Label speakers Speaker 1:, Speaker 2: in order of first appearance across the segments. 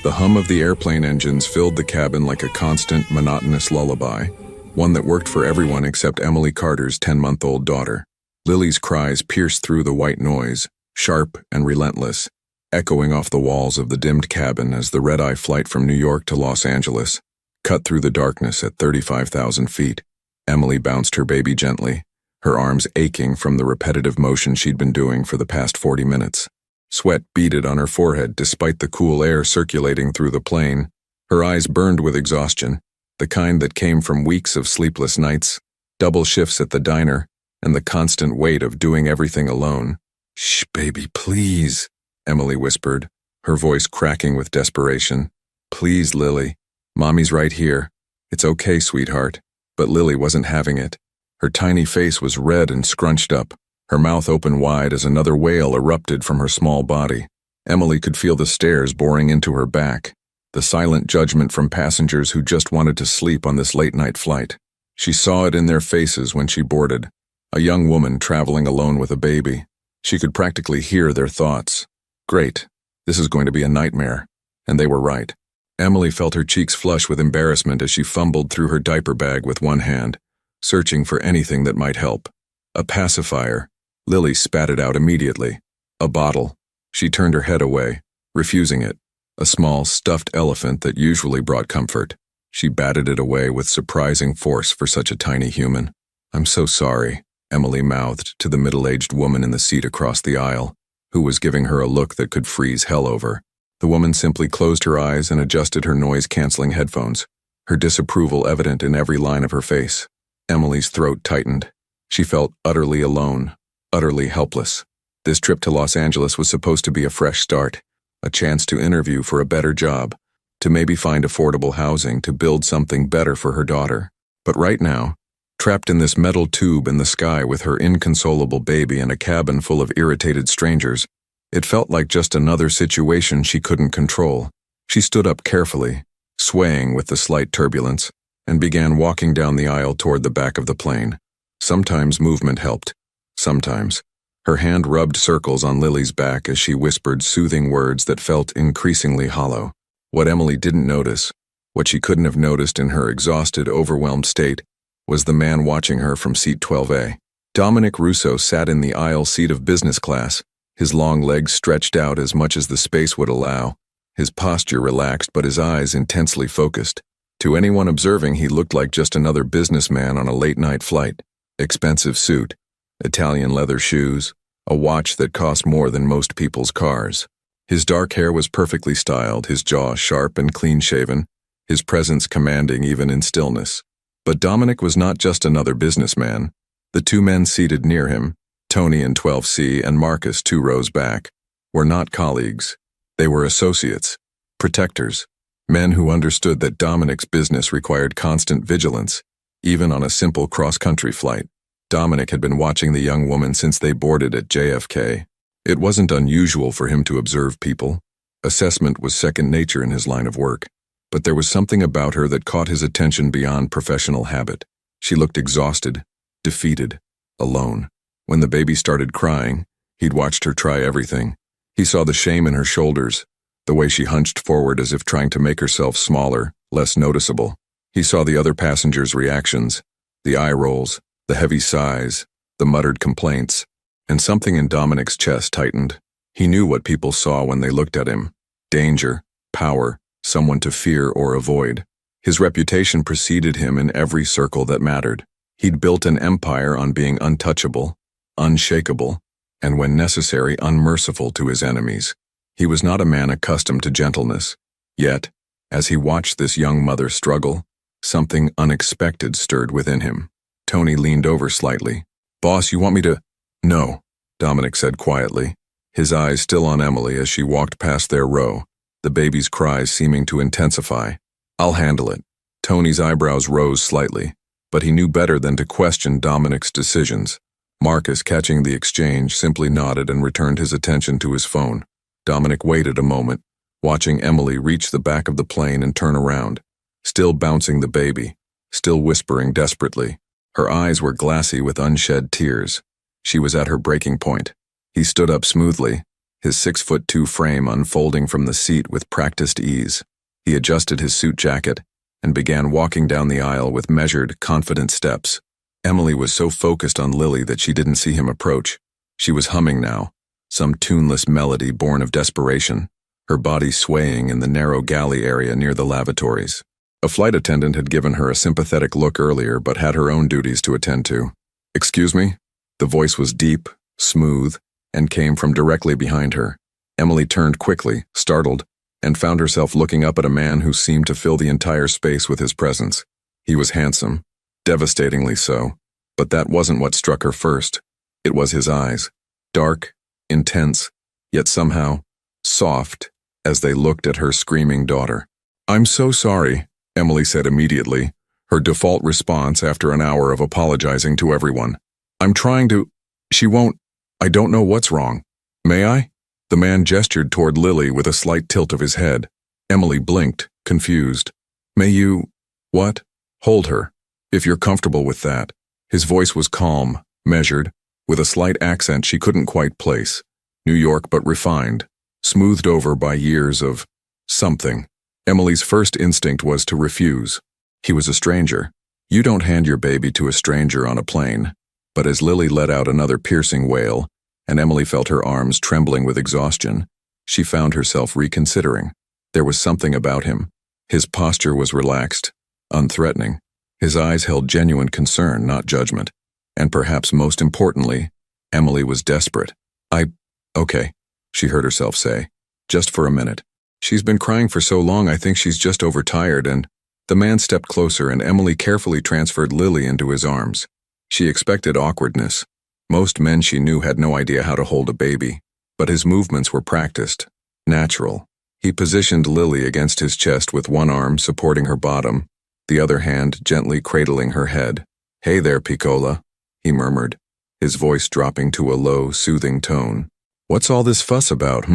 Speaker 1: The hum of the airplane engines filled the cabin like a constant, monotonous lullaby, one that worked for everyone except Emily Carter's 10-month-old daughter. Lily's cries pierced through the white noise, sharp and relentless, echoing off the walls of the dimmed cabin as the red-eye flight from New York to Los Angeles cut through the darkness at 35,000 feet. Emily bounced her baby gently, her arms aching from the repetitive motion she'd been doing for the past 40 minutes. Sweat beaded on her forehead despite the cool air circulating through the plane. Her eyes burned with exhaustion, the kind that came from weeks of sleepless nights, double shifts at the diner, and the constant weight of doing everything alone. "Shh, baby, please," Emily whispered, her voice cracking with desperation. "Please, Lily. Mommy's right here. It's okay, sweetheart." But Lily wasn't having it. Her tiny face was red and scrunched up, her mouth open wide as another wail erupted from her small body. Emily could feel the stares boring into her back, the silent judgment from passengers who just wanted to sleep on this late-night flight. She saw it in their faces when she boarded, a young woman traveling alone with a baby. She could practically hear their thoughts. Great, this is going to be a nightmare. And they were right. Emily felt her cheeks flush with embarrassment as she fumbled through her diaper bag with one hand, searching for anything that might help. A pacifier. Lily spat it out immediately. A bottle. She turned her head away, refusing it. A small, stuffed elephant that usually brought comfort. She batted it away with surprising force for such a tiny human. "I'm so sorry," Emily mouthed to the middle-aged woman in the seat across the aisle, who was giving her a look that could freeze hell over. The woman simply closed her eyes and adjusted her noise-canceling headphones, her disapproval evident in every line of her face. Emily's throat tightened. She felt utterly alone, utterly helpless. This trip to Los Angeles was supposed to be a fresh start, a chance to interview for a better job, to maybe find affordable housing, to build something better for her daughter. But right now, trapped in this metal tube in the sky with her inconsolable baby and a cabin full of irritated strangers, it felt like just another situation she couldn't control. She stood up carefully, swaying with the slight turbulence, and began walking down the aisle toward the back of the plane. Sometimes movement helped. Sometimes. Her hand rubbed circles on Lily's back as she whispered soothing words that felt increasingly hollow. What Emily didn't notice, what she couldn't have noticed in her exhausted, overwhelmed state, was the man watching her from seat 12A. Dominic Russo sat in the aisle seat of business class, his long legs stretched out as much as the space would allow, his posture relaxed but his eyes intensely focused. To anyone observing, he looked like just another businessman on a late-night flight. Expensive suit, Italian leather shoes, a watch that cost more than most people's cars. His dark hair was perfectly styled, his jaw sharp and clean-shaven, his presence commanding even in stillness. But Dominic was not just another businessman. The two men seated near him, Tony in 12C and Marcus 2 rows back, were not colleagues. They were associates, protectors, men who understood that Dominic's business required constant vigilance, even on a simple cross-country flight. Dominic had been watching the young woman since they boarded at JFK. It wasn't unusual for him to observe people. Assessment was second nature in his line of work. But there was something about her that caught his attention beyond professional habit. She looked exhausted, defeated, alone. When the baby started crying, he'd watched her try everything. He saw the shame in her shoulders, the way she hunched forward as if trying to make herself smaller, less noticeable. He saw the other passengers' reactions, the eye rolls, the heavy sighs, the muttered complaints, and something in Dominic's chest tightened. He knew what people saw when they looked at him: danger, power, someone to fear or avoid. His reputation preceded him in every circle that mattered. He'd built an empire on being untouchable, unshakable, and when necessary, unmerciful to his enemies. He was not a man accustomed to gentleness. Yet, as he watched this young mother struggle, something unexpected stirred within him. Tony leaned over slightly. "Boss, you want me to—" "No," Dominic said quietly, his eyes still on Emily as she walked past their row, the baby's cries seeming to intensify. "I'll handle it." Tony's eyebrows rose slightly, but he knew better than to question Dominic's decisions. Marcus, catching the exchange, simply nodded and returned his attention to his phone. Dominic waited a moment, watching Emily reach the back of the plane and turn around, still bouncing the baby, still whispering desperately. Her eyes were glassy with unshed tears. She was at her breaking point. He stood up smoothly, his 6'2" frame unfolding from the seat with practiced ease. He adjusted his suit jacket and began walking down the aisle with measured, confident steps. Emily was so focused on Lily that she didn't see him approach. She was humming now, some tuneless melody born of desperation, her body swaying in the narrow galley area near the lavatories. A flight attendant had given her a sympathetic look earlier but had her own duties to attend to. "Excuse me?" The voice was deep, smooth, and came from directly behind her. Emily turned quickly, startled, and found herself looking up at a man who seemed to fill the entire space with his presence. He was handsome, devastatingly so, but that wasn't what struck her first. It was his eyes, dark, intense, yet somehow soft as they looked at her screaming daughter. "I'm so sorry," Emily said immediately, her default response after an hour of apologizing to everyone. "I'm trying to—" "She won't— I don't know what's wrong. May I?" The man gestured toward Lily with a slight tilt of his head. Emily blinked, confused. "May you— what?" "Hold her, if you're comfortable with that." His voice was calm, measured, with a slight accent she couldn't quite place. New York but refined, smoothed over by years of something. Emily's first instinct was to refuse. He was a stranger. You don't hand your baby to a stranger on a plane. But as Lily let out another piercing wail, and Emily felt her arms trembling with exhaustion, she found herself reconsidering. There was something about him. His posture was relaxed, unthreatening. His eyes held genuine concern, not judgment. And perhaps most importantly, Emily was desperate. Okay, she heard herself say. "Just for a minute. She's been crying for so long I think she's just overtired," and the man stepped closer and Emily carefully transferred Lily into his arms. She expected awkwardness. Most men she knew had no idea how to hold a baby, but his movements were practiced, natural. He positioned Lily against his chest with one arm supporting her bottom, the other hand gently cradling her head. "Hey there, Piccola," he murmured, his voice dropping to a low, soothing tone. "What's all this fuss about,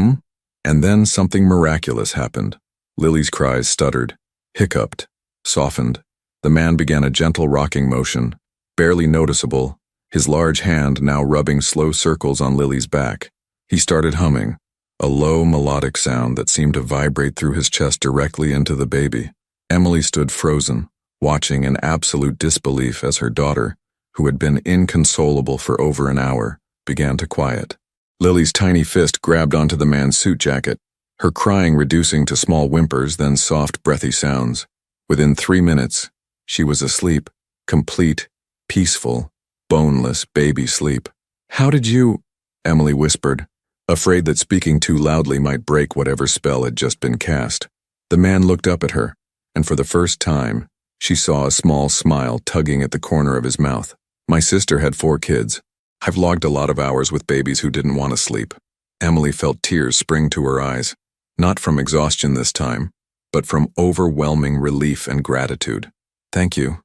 Speaker 1: And then something miraculous happened. Lily's cries stuttered, hiccuped, softened. The man began a gentle rocking motion, barely noticeable, his large hand now rubbing slow circles on Lily's back. He started humming, a low melodic sound that seemed to vibrate through his chest directly into the baby. Emily stood frozen, watching in absolute disbelief as her daughter, who had been inconsolable for over an hour, began to quiet. Lily's tiny fist grabbed onto the man's suit jacket, her crying reducing to small whimpers, then soft, breathy sounds. Within 3 minutes, she was asleep, complete, peaceful, boneless baby sleep. "How did you—" Emily whispered, afraid that speaking too loudly might break whatever spell had just been cast. The man looked up at her, and for the first time, she saw a small smile tugging at the corner of his mouth. "My sister had 4 kids. I've logged a lot of hours with babies who didn't want to sleep." Emily felt tears spring to her eyes, not from exhaustion this time, but from overwhelming relief and gratitude. "Thank you.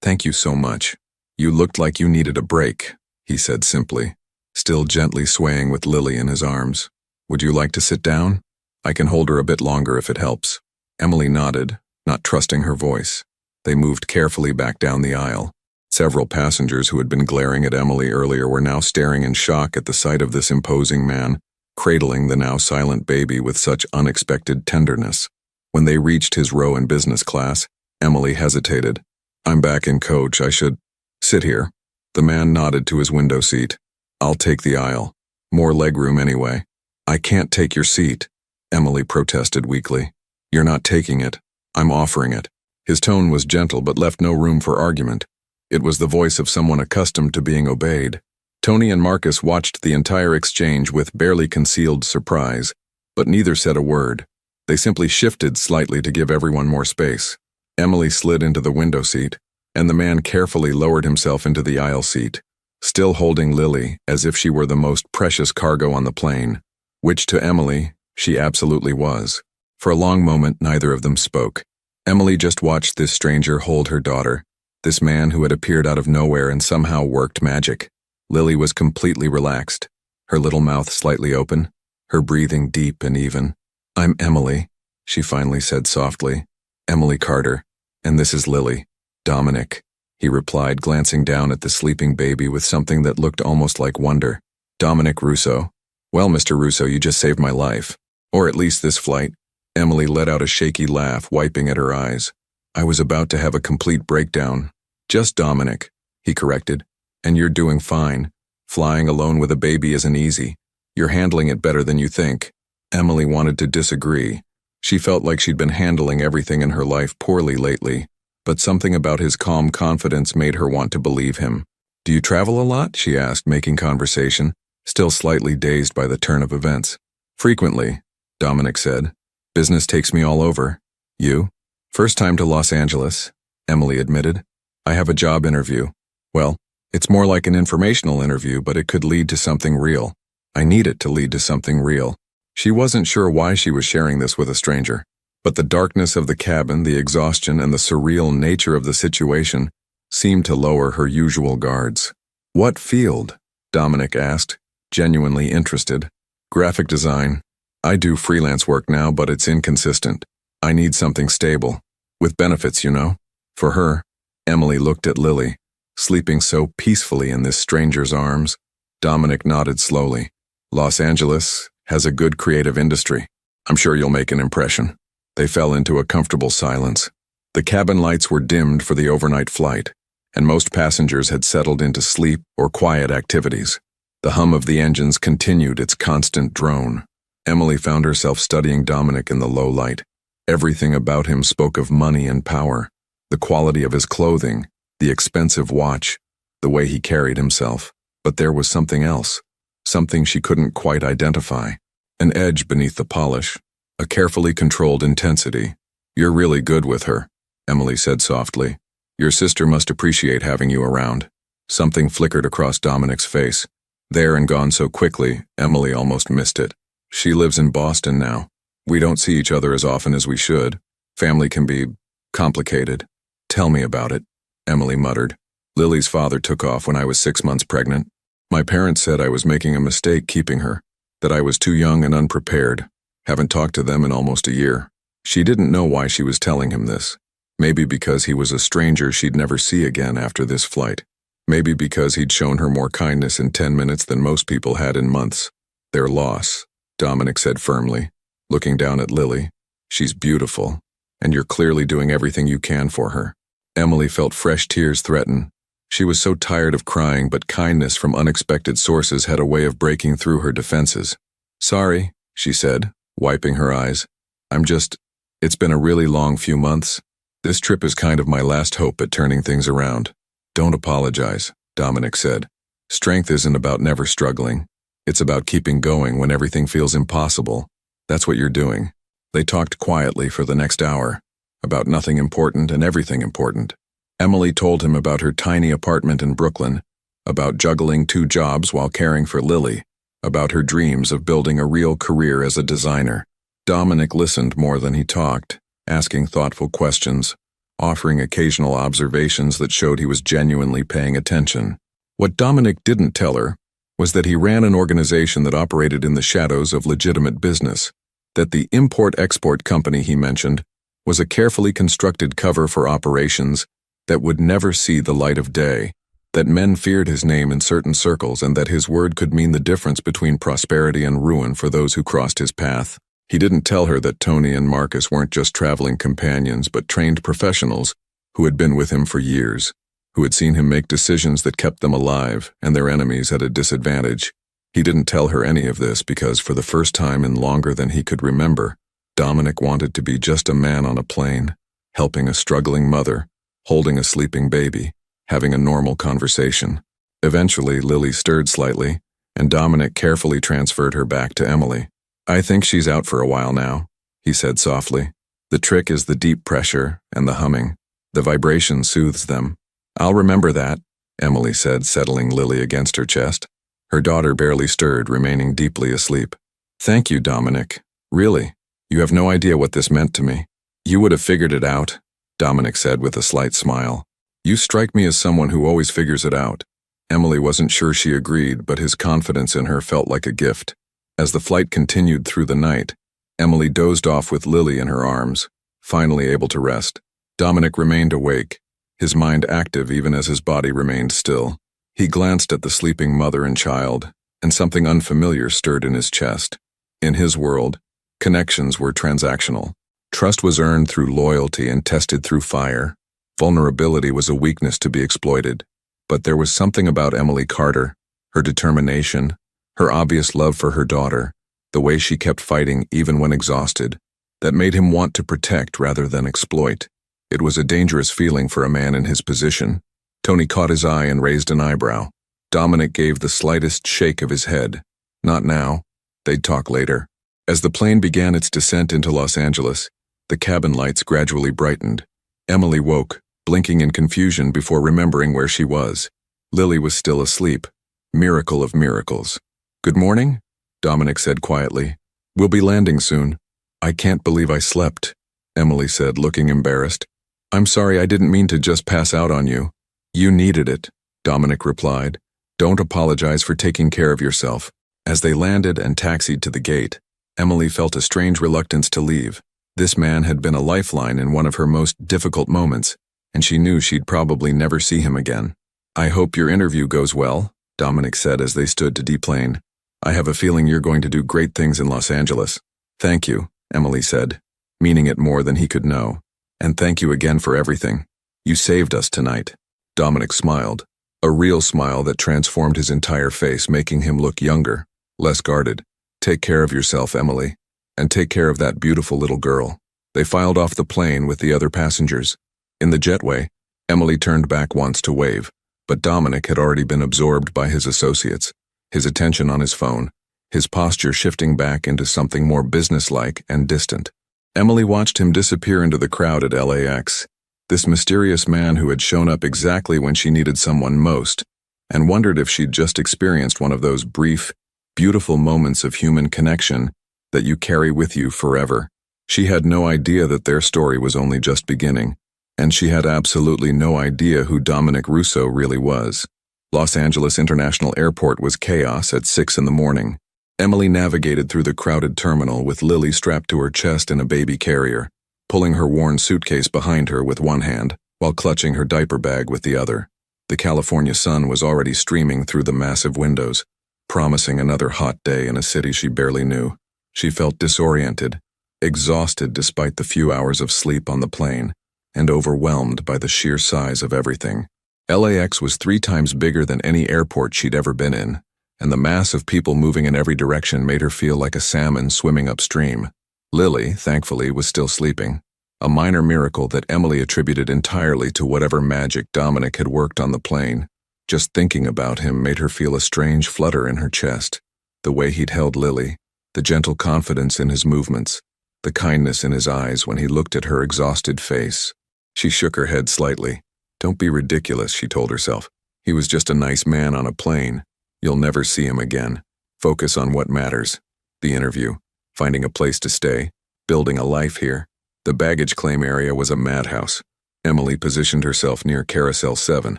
Speaker 1: Thank you so much. You looked like you needed a break," he said simply, still gently swaying with Lily in his arms. "Would you like to sit down? I can hold her a bit longer if it helps." Emily nodded, not trusting her voice. They moved carefully back down the aisle. Several passengers who had been glaring at Emily earlier were now staring in shock at the sight of this imposing man, cradling the now silent baby with such unexpected tenderness. When they reached his row in business class, Emily hesitated. "I'm back in coach. I should sit here." The man nodded to his window seat. "I'll take the aisle. More legroom anyway." "I can't take your seat," Emily protested weakly. "You're not taking it. I'm offering it." His tone was gentle but left no room for argument. It was the voice of someone accustomed to being obeyed. Tony and Marcus watched the entire exchange with barely concealed surprise, but neither said a word. They simply shifted slightly to give everyone more space. Emily slid into the window seat, and the man carefully lowered himself into the aisle seat, still holding Lily as if she were the most precious cargo on the plane, which to Emily, she absolutely was. For a long moment, neither of them spoke. Emily just watched this stranger hold her daughter, this man who had appeared out of nowhere and somehow worked magic. Lily was completely relaxed, her little mouth slightly open, her breathing deep and even. "I'm Emily," she finally said softly. "Emily Carter, and this is Lily." "Dominic," he replied, glancing down at the sleeping baby with something that looked almost like wonder. "Dominic Russo." Well, Mr. Russo, you just saved my life. Or at least this flight. Emily let out a shaky laugh, wiping at her eyes. I was about to have a complete breakdown. Just Dominic, he corrected. And you're doing fine. Flying alone with a baby isn't easy. You're handling it better than you think. Emily wanted to disagree. She felt like she'd been handling everything in her life poorly lately, but something about his calm confidence made her want to believe him. Do you travel a lot? She asked, making conversation, still slightly dazed by the turn of events. Frequently, Dominic said. Business takes me all over. You? First time to Los Angeles, Emily admitted. I have a job interview. Well, it's more like an informational interview, but it could lead to something real. I need it to lead to something real. She wasn't sure why she was sharing this with a stranger, but the darkness of the cabin, the exhaustion, and the surreal nature of the situation seemed to lower her usual guards. What field? Dominic asked, genuinely interested. Graphic design. I do freelance work now, but it's inconsistent. I need something stable. With benefits, you know. For her, Emily looked at Lily, sleeping so peacefully in this stranger's arms. Dominic nodded slowly. Los Angeles has a good creative industry. I'm sure you'll make an impression. They fell into a comfortable silence. The cabin lights were dimmed for the overnight flight, and most passengers had settled into sleep or quiet activities. The hum of the engines continued its constant drone. Emily found herself studying Dominic in the low light. Everything about him spoke of money and power. The quality of his clothing, the expensive watch, the way he carried himself. But there was something else. Something she couldn't quite identify. An edge beneath the polish. A carefully controlled intensity. You're really good with her, Emily said softly. Your sister must appreciate having you around. Something flickered across Dominic's face. There and gone so quickly, Emily almost missed it. She lives in Boston now. We don't see each other as often as we should. Family can be complicated. Tell me about it, Emily muttered. Lily's father took off when I was 6 months pregnant. My parents said I was making a mistake keeping her, that I was too young and unprepared. Haven't talked to them in almost a year. She didn't know why she was telling him this. Maybe because he was a stranger she'd never see again after this flight. Maybe because he'd shown her more kindness in 10 minutes than most people had in months. Their loss, Dominic said firmly, looking down at Lily. She's beautiful, and you're clearly doing everything you can for her. Emily felt fresh tears threaten. She was so tired of crying, but kindness from unexpected sources had a way of breaking through her defenses. Sorry, she said, wiping her eyes. It's been a really long few months. This trip is kind of my last hope at turning things around. Don't apologize, Dominic said. Strength isn't about never struggling. It's about keeping going when everything feels impossible. That's what you're doing. They talked quietly for the next hour, about nothing important and everything important. Emily told him about her tiny apartment in Brooklyn, about juggling 2 jobs while caring for Lily, about her dreams of building a real career as a designer. Dominic listened more than he talked, asking thoughtful questions, offering occasional observations that showed he was genuinely paying attention. What Dominic didn't tell her was that he ran an organization that operated in the shadows of legitimate business, that the import-export company he mentioned was a carefully constructed cover for operations that would never see the light of day, that men feared his name in certain circles and that his word could mean the difference between prosperity and ruin for those who crossed his path. He didn't tell her that Tony and Marcus weren't just traveling companions but trained professionals who had been with him for years, who had seen him make decisions that kept them alive and their enemies at a disadvantage. He didn't tell her any of this because for the first time in longer than he could remember, Dominic wanted to be just a man on a plane, helping a struggling mother, holding a sleeping baby, having a normal conversation. Eventually, Lily stirred slightly, and Dominic carefully transferred her back to Emily. I think she's out for a while now, he said softly. The trick is the deep pressure and the humming. The vibration soothes them. I'll remember that, Emily said, settling Lily against her chest. Her daughter barely stirred, remaining deeply asleep. Thank you, Dominic. Really, you have no idea what this meant to me. You would have figured it out, Dominic said with a slight smile. You strike me as someone who always figures it out. Emily wasn't sure she agreed, but his confidence in her felt like a gift. As the flight continued through the night, Emily dozed off with Lily in her arms, finally able to rest. Dominic remained awake, his mind active even as his body remained still. He glanced at the sleeping mother and child, and something unfamiliar stirred in his chest. In his world, connections were transactional. Trust was earned through loyalty and tested through fire. Vulnerability was a weakness to be exploited. But there was something about Emily Carter, her determination, her obvious love for her daughter, the way she kept fighting even when exhausted, that made him want to protect rather than exploit. It was a dangerous feeling for a man in his position. Tony caught his eye and raised an eyebrow. Dominic gave the slightest shake of his head. Not now. They'd talk later. As the plane began its descent into Los Angeles, the cabin lights gradually brightened. Emily woke, blinking in confusion before remembering where she was. Lily was still asleep. Miracle of miracles. "Good morning," Dominic said quietly. "We'll be landing soon." "I can't believe I slept," Emily said, looking embarrassed. "I'm sorry, I didn't mean to just pass out on you." "You needed it," Dominic replied. "Don't apologize for taking care of yourself." As they landed and taxied to the gate, Emily felt a strange reluctance to leave. This man had been a lifeline in one of her most difficult moments, and she knew she'd probably never see him again. "I hope your interview goes well," Dominic said as they stood to deplane. "I have a feeling you're going to do great things in Los Angeles." "Thank you," Emily said, meaning it more than he could know. "And thank you again for everything. You saved us tonight." Dominic smiled, a real smile that transformed his entire face, making him look younger, less guarded. "Take care of yourself, Emily, and take care of that beautiful little girl." They filed off the plane with the other passengers. In the jetway, Emily turned back once to wave, but Dominic had already been absorbed by his associates, his attention on his phone, his posture shifting back into something more businesslike and distant. Emily watched him disappear into the crowd at LAX, this mysterious man who had shown up exactly when she needed someone most, and wondered if she'd just experienced one of those brief, beautiful moments of human connection that you carry with you forever. She had no idea that their story was only just beginning, and she had absolutely no idea who Dominic Russo really was. Los Angeles International Airport was chaos at 6 in the morning. Emily navigated through the crowded terminal with Lily strapped to her chest in a baby carrier, pulling her worn suitcase behind her with one hand, while clutching her diaper bag with the other. The California sun was already streaming through the massive windows, promising another hot day in a city she barely knew. She felt disoriented, exhausted despite the few hours of sleep on the plane, and overwhelmed by the sheer size of everything. LAX was 3 times bigger than any airport she'd ever been in, and the mass of people moving in every direction made her feel like a salmon swimming upstream. Lily, thankfully, was still sleeping, a minor miracle that Emily attributed entirely to whatever magic Dominic had worked on the plane. Just thinking about him made her feel a strange flutter in her chest. The way he'd held Lily, the gentle confidence in his movements, the kindness in his eyes when he looked at her exhausted face. She shook her head slightly. "Don't be ridiculous," she told herself. "He was just a nice man on a plane. You'll never see him again. Focus on what matters. The interview, finding a place to stay, building a life here." The baggage claim area was a madhouse. Emily positioned herself near Carousel 7,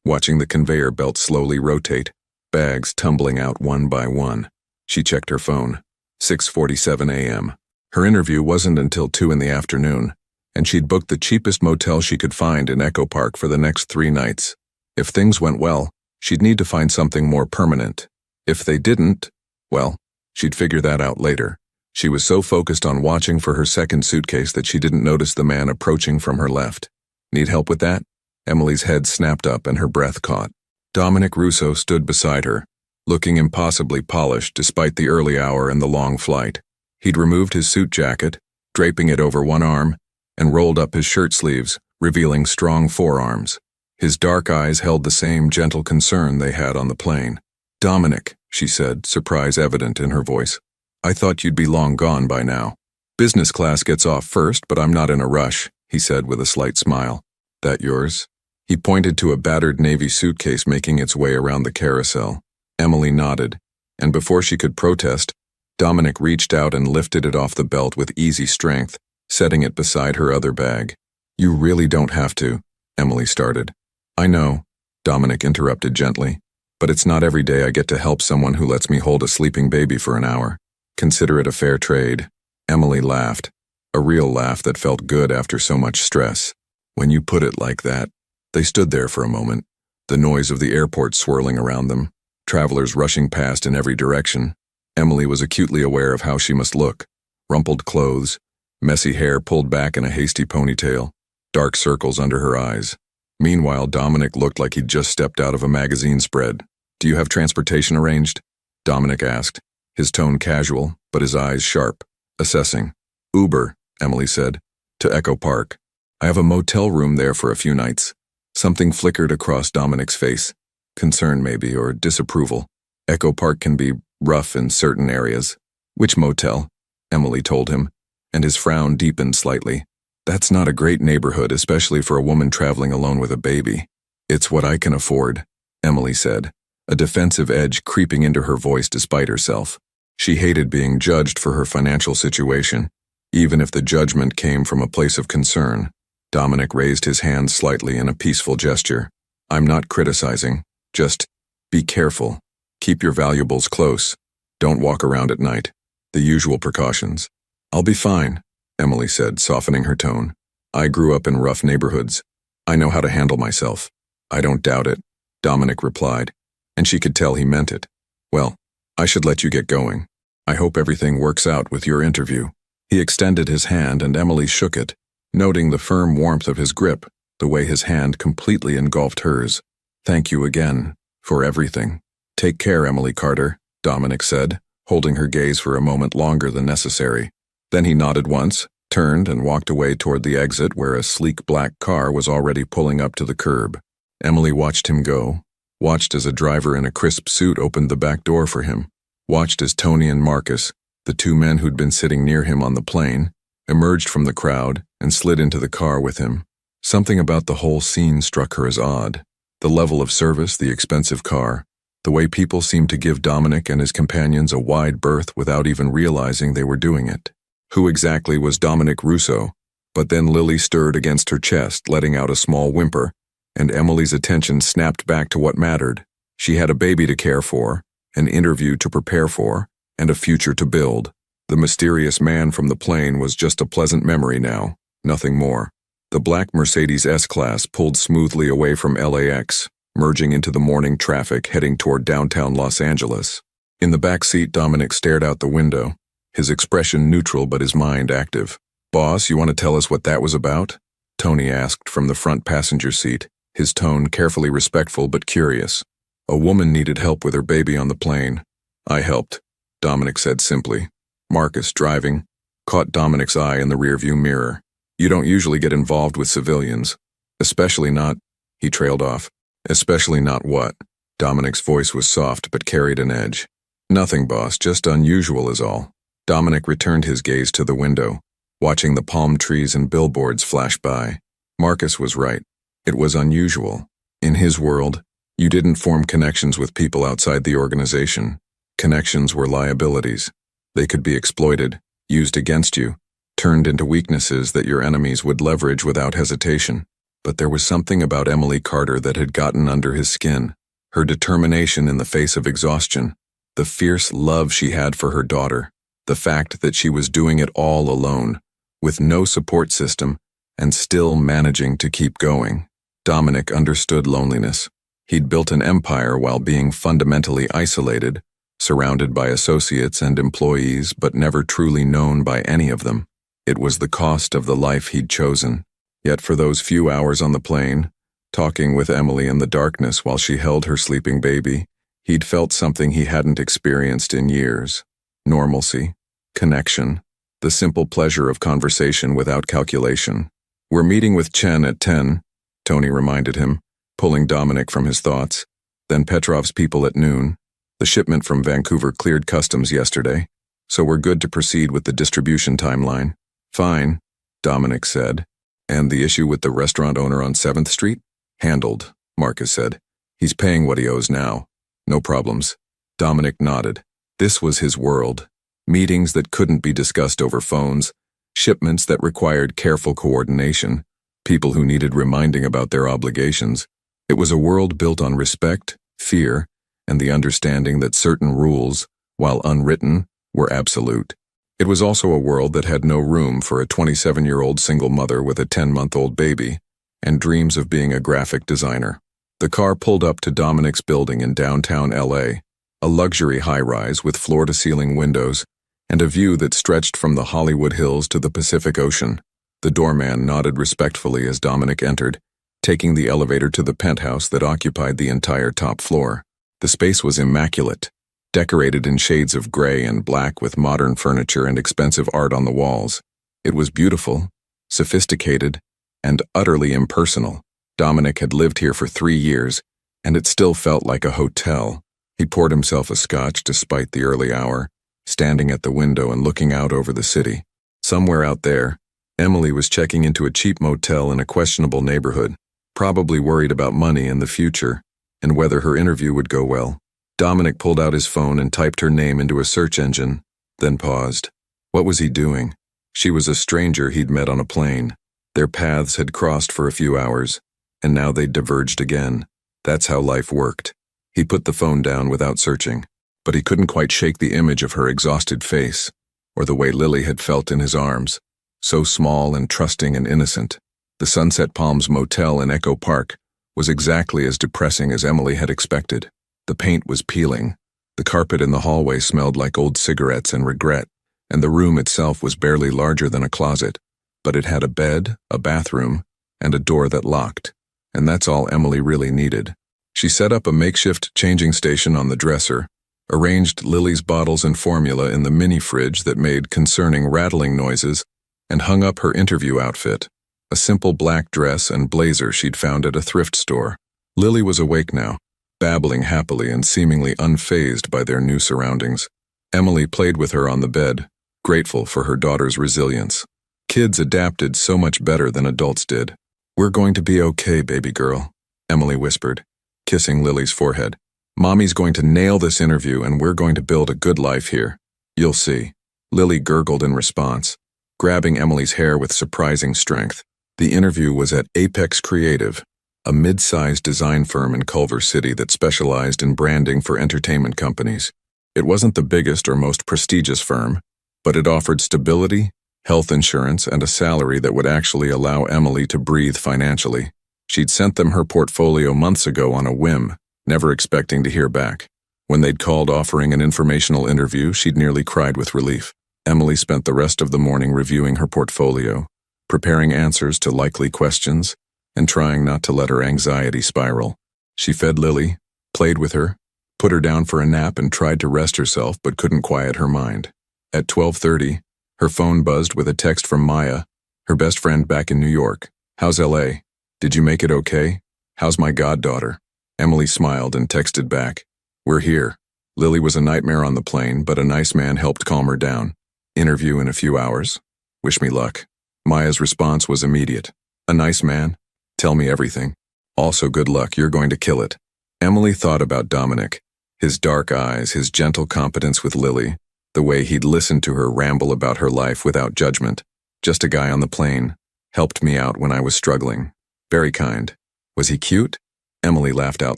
Speaker 1: watching the conveyor belt slowly rotate, bags tumbling out one by one. She checked her phone. 6:47 a.m. Her interview wasn't until 2 in the afternoon, and she'd booked the cheapest motel she could find in Echo Park for the next 3 nights. If things went well, she'd need to find something more permanent. If they didn't, well, she'd figure that out later. She was so focused on watching for her second suitcase that she didn't notice the man approaching from her left. "Need help with that?" Emily's head snapped up and her breath caught. Dominic Russo stood beside her, looking impossibly polished despite the early hour and the long flight. He'd removed his suit jacket, draping it over one arm, and rolled up his shirt sleeves, revealing strong forearms. His dark eyes held the same gentle concern they had on the plane. "Dominic," she said, surprise evident in her voice. "I thought you'd be long gone by now." "Business class gets off first, but I'm not in a rush," he said with a slight smile. "That yours?" He pointed to a battered navy suitcase making its way around the carousel. Emily nodded, and before she could protest, Dominic reached out and lifted it off the belt with easy strength, setting it beside her other bag. "You really don't have to," Emily started. "I know," Dominic interrupted gently, "but it's not every day I get to help someone who lets me hold a sleeping baby for an hour. Consider it a fair trade." Emily laughed, a real laugh that felt good after so much stress. "When you put it like that." They stood there for a moment, the noise of the airport swirling around them, travelers rushing past in every direction. Emily was acutely aware of how she must look. Rumpled clothes, messy hair pulled back in a hasty ponytail, dark circles under her eyes. Meanwhile, Dominic looked like he'd just stepped out of a magazine spread. "Do you have transportation arranged?" Dominic asked, his tone casual, but his eyes sharp. "Assessing." "Uber," Emily said, "to Echo Park. I have a motel room there for a few nights." Something flickered across Dominic's face. Concern maybe, or disapproval. Echo Park can be rough in certain areas. "Which motel?" Emily told him, and his frown deepened slightly. "That's not a great neighborhood, especially for a woman traveling alone with a baby." "It's what I can afford," Emily said, a defensive edge creeping into her voice despite herself. She hated being judged for her financial situation, even if the judgment came from a place of concern. Dominic raised his hand slightly in a peaceful gesture. "I'm not criticizing. Just be careful. Keep your valuables close. Don't walk around at night. The usual precautions." "I'll be fine," Emily said, softening her tone. "I grew up in rough neighborhoods. I know how to handle myself." "I don't doubt it," Dominic replied, and she could tell he meant it. "Well, I should let you get going. I hope everything works out with your interview." He extended his hand and Emily shook it, noting the firm warmth of his grip, the way his hand completely engulfed hers. "Thank you again, for everything." "Take care, Emily Carter," Dominic said, holding her gaze for a moment longer than necessary. Then he nodded once, turned and walked away toward the exit where a sleek black car was already pulling up to the curb. Emily watched him go, watched as a driver in a crisp suit opened the back door for him, watched as Tony and Marcus, the two men who'd been sitting near him on the plane, emerged from the crowd and slid into the car with him. Something about the whole scene struck her as odd. The level of service, the expensive car, the way people seemed to give Dominic and his companions a wide berth without even realizing they were doing it. Who exactly was Dominic Russo? But then Lily stirred against her chest, letting out a small whimper, and Emily's attention snapped back to what mattered. She had a baby to care for, an interview to prepare for, and a future to build. The mysterious man from the plane was just a pleasant memory now, nothing more. The black Mercedes S-Class pulled smoothly away from LAX, merging into the morning traffic heading toward downtown Los Angeles. In the back seat, Dominic stared out the window, his expression neutral but his mind active. "Boss, you want to tell us what that was about?" Tony asked from the front passenger seat, his tone carefully respectful but curious. "A woman needed help with her baby on the plane. I helped," Dominic said simply. Marcus, driving, caught Dominic's eye in the rearview mirror. "You don't usually get involved with civilians. Especially not," he trailed off. "Especially not what?" Dominic's voice was soft but carried an edge. "Nothing, boss, just unusual is all." Dominic returned his gaze to the window, watching the palm trees and billboards flash by. Marcus was right. It was unusual. In his world, you didn't form connections with people outside the organization. Connections were liabilities. They could be exploited, used against you, turned into weaknesses that your enemies would leverage without hesitation. But there was something about Emily Carter that had gotten under his skin. Her determination in the face of exhaustion, the fierce love she had for her daughter, the fact that she was doing it all alone, with no support system, and still managing to keep going. Dominic understood loneliness. He'd built an empire while being fundamentally isolated, surrounded by associates and employees but never truly known by any of them. It was the cost of the life he'd chosen. Yet for those few hours on the plane, talking with Emily in the darkness while she held her sleeping baby, he'd felt something he hadn't experienced in years. Normalcy, connection, the simple pleasure of conversation without calculation. "We're meeting with Chen at 10, Tony reminded him, pulling Dominic from his thoughts. "Then Petrov's people at noon. The shipment from Vancouver cleared customs yesterday, so we're good to proceed with the distribution timeline." "Fine," Dominic said. "And the issue with the restaurant owner on 7th Street? "Handled," Marcus said. "He's paying what he owes now. No problems." Dominic nodded. This was his world. Meetings that couldn't be discussed over phones, shipments that required careful coordination, people who needed reminding about their obligations. It was a world built on respect, fear, and the understanding that certain rules, while unwritten, were absolute. It was also a world that had no room for a 27-year-old single mother with a 10-month-old baby and dreams of being a graphic designer. The car pulled up to Dominic's building in downtown LA, a luxury high-rise with floor-to-ceiling windows and a view that stretched from the Hollywood Hills to the Pacific Ocean. The doorman nodded respectfully as Dominic entered, taking the elevator to the penthouse that occupied the entire top floor. The space was immaculate, decorated in shades of gray and black with modern furniture and expensive art on the walls. It was beautiful, sophisticated, and utterly impersonal. Dominic had lived here for 3 years, and it still felt like a hotel. He poured himself a scotch despite the early hour, standing at the window and looking out over the city. Somewhere out there, Emily was checking into a cheap motel in a questionable neighborhood, probably worried about money and the future, and whether her interview would go well. Dominic pulled out his phone and typed her name into a search engine, then paused. What was he doing? She was a stranger he'd met on a plane. Their paths had crossed for a few hours, and now they'd diverged again. That's how life worked. He put the phone down without searching, but he couldn't quite shake the image of her exhausted face, or the way Lily had felt in his arms, so small and trusting and innocent. The Sunset Palms Motel in Echo Park was exactly as depressing as Emily had expected. The paint was peeling, the carpet in the hallway smelled like old cigarettes and regret, and the room itself was barely larger than a closet, but it had a bed, a bathroom, and a door that locked, and that's all Emily really needed. She set up a makeshift changing station on the dresser, arranged Lily's bottles and formula in the mini-fridge that made concerning rattling noises, and hung up her interview outfit, a simple black dress and blazer she'd found at a thrift store. Lily was awake now, babbling happily and seemingly unfazed by their new surroundings. Emily played with her on the bed, grateful for her daughter's resilience. Kids adapted so much better than adults did. "We're going to be okay, baby girl," Emily whispered, kissing Lily's forehead. "Mommy's going to nail this interview and we're going to build a good life here. You'll see." Lily gurgled in response, grabbing Emily's hair with surprising strength. The interview was at Apex Creative, a mid-sized design firm in Culver City that specialized in branding for entertainment companies. It wasn't the biggest or most prestigious firm, but it offered stability, health insurance, and a salary that would actually allow Emily to breathe financially. She'd sent them her portfolio months ago on a whim, never expecting to hear back. When they'd called offering an informational interview, she'd nearly cried with relief. Emily spent the rest of the morning reviewing her portfolio, preparing answers to likely questions, and trying not to let her anxiety spiral. She fed Lily, played with her, put her down for a nap and tried to rest herself but couldn't quiet her mind. At 12:30, her phone buzzed with a text from Maya, her best friend back in New York. "How's LA? Did you make it okay? How's my goddaughter?" Emily smiled and texted back, "We're here." Lily was a nightmare on the plane, but a nice man helped calm her down. "Interview in a few hours. Wish me luck." Maya's response was immediate. "A nice man? Tell me everything. Also good luck, you're going to kill it." Emily thought about Dominic, his dark eyes, his gentle competence with Lily, the way he'd listened to her ramble about her life without judgment. "Just a guy on the plane. Helped me out when I was struggling. Very kind. Was he cute?" Emily laughed out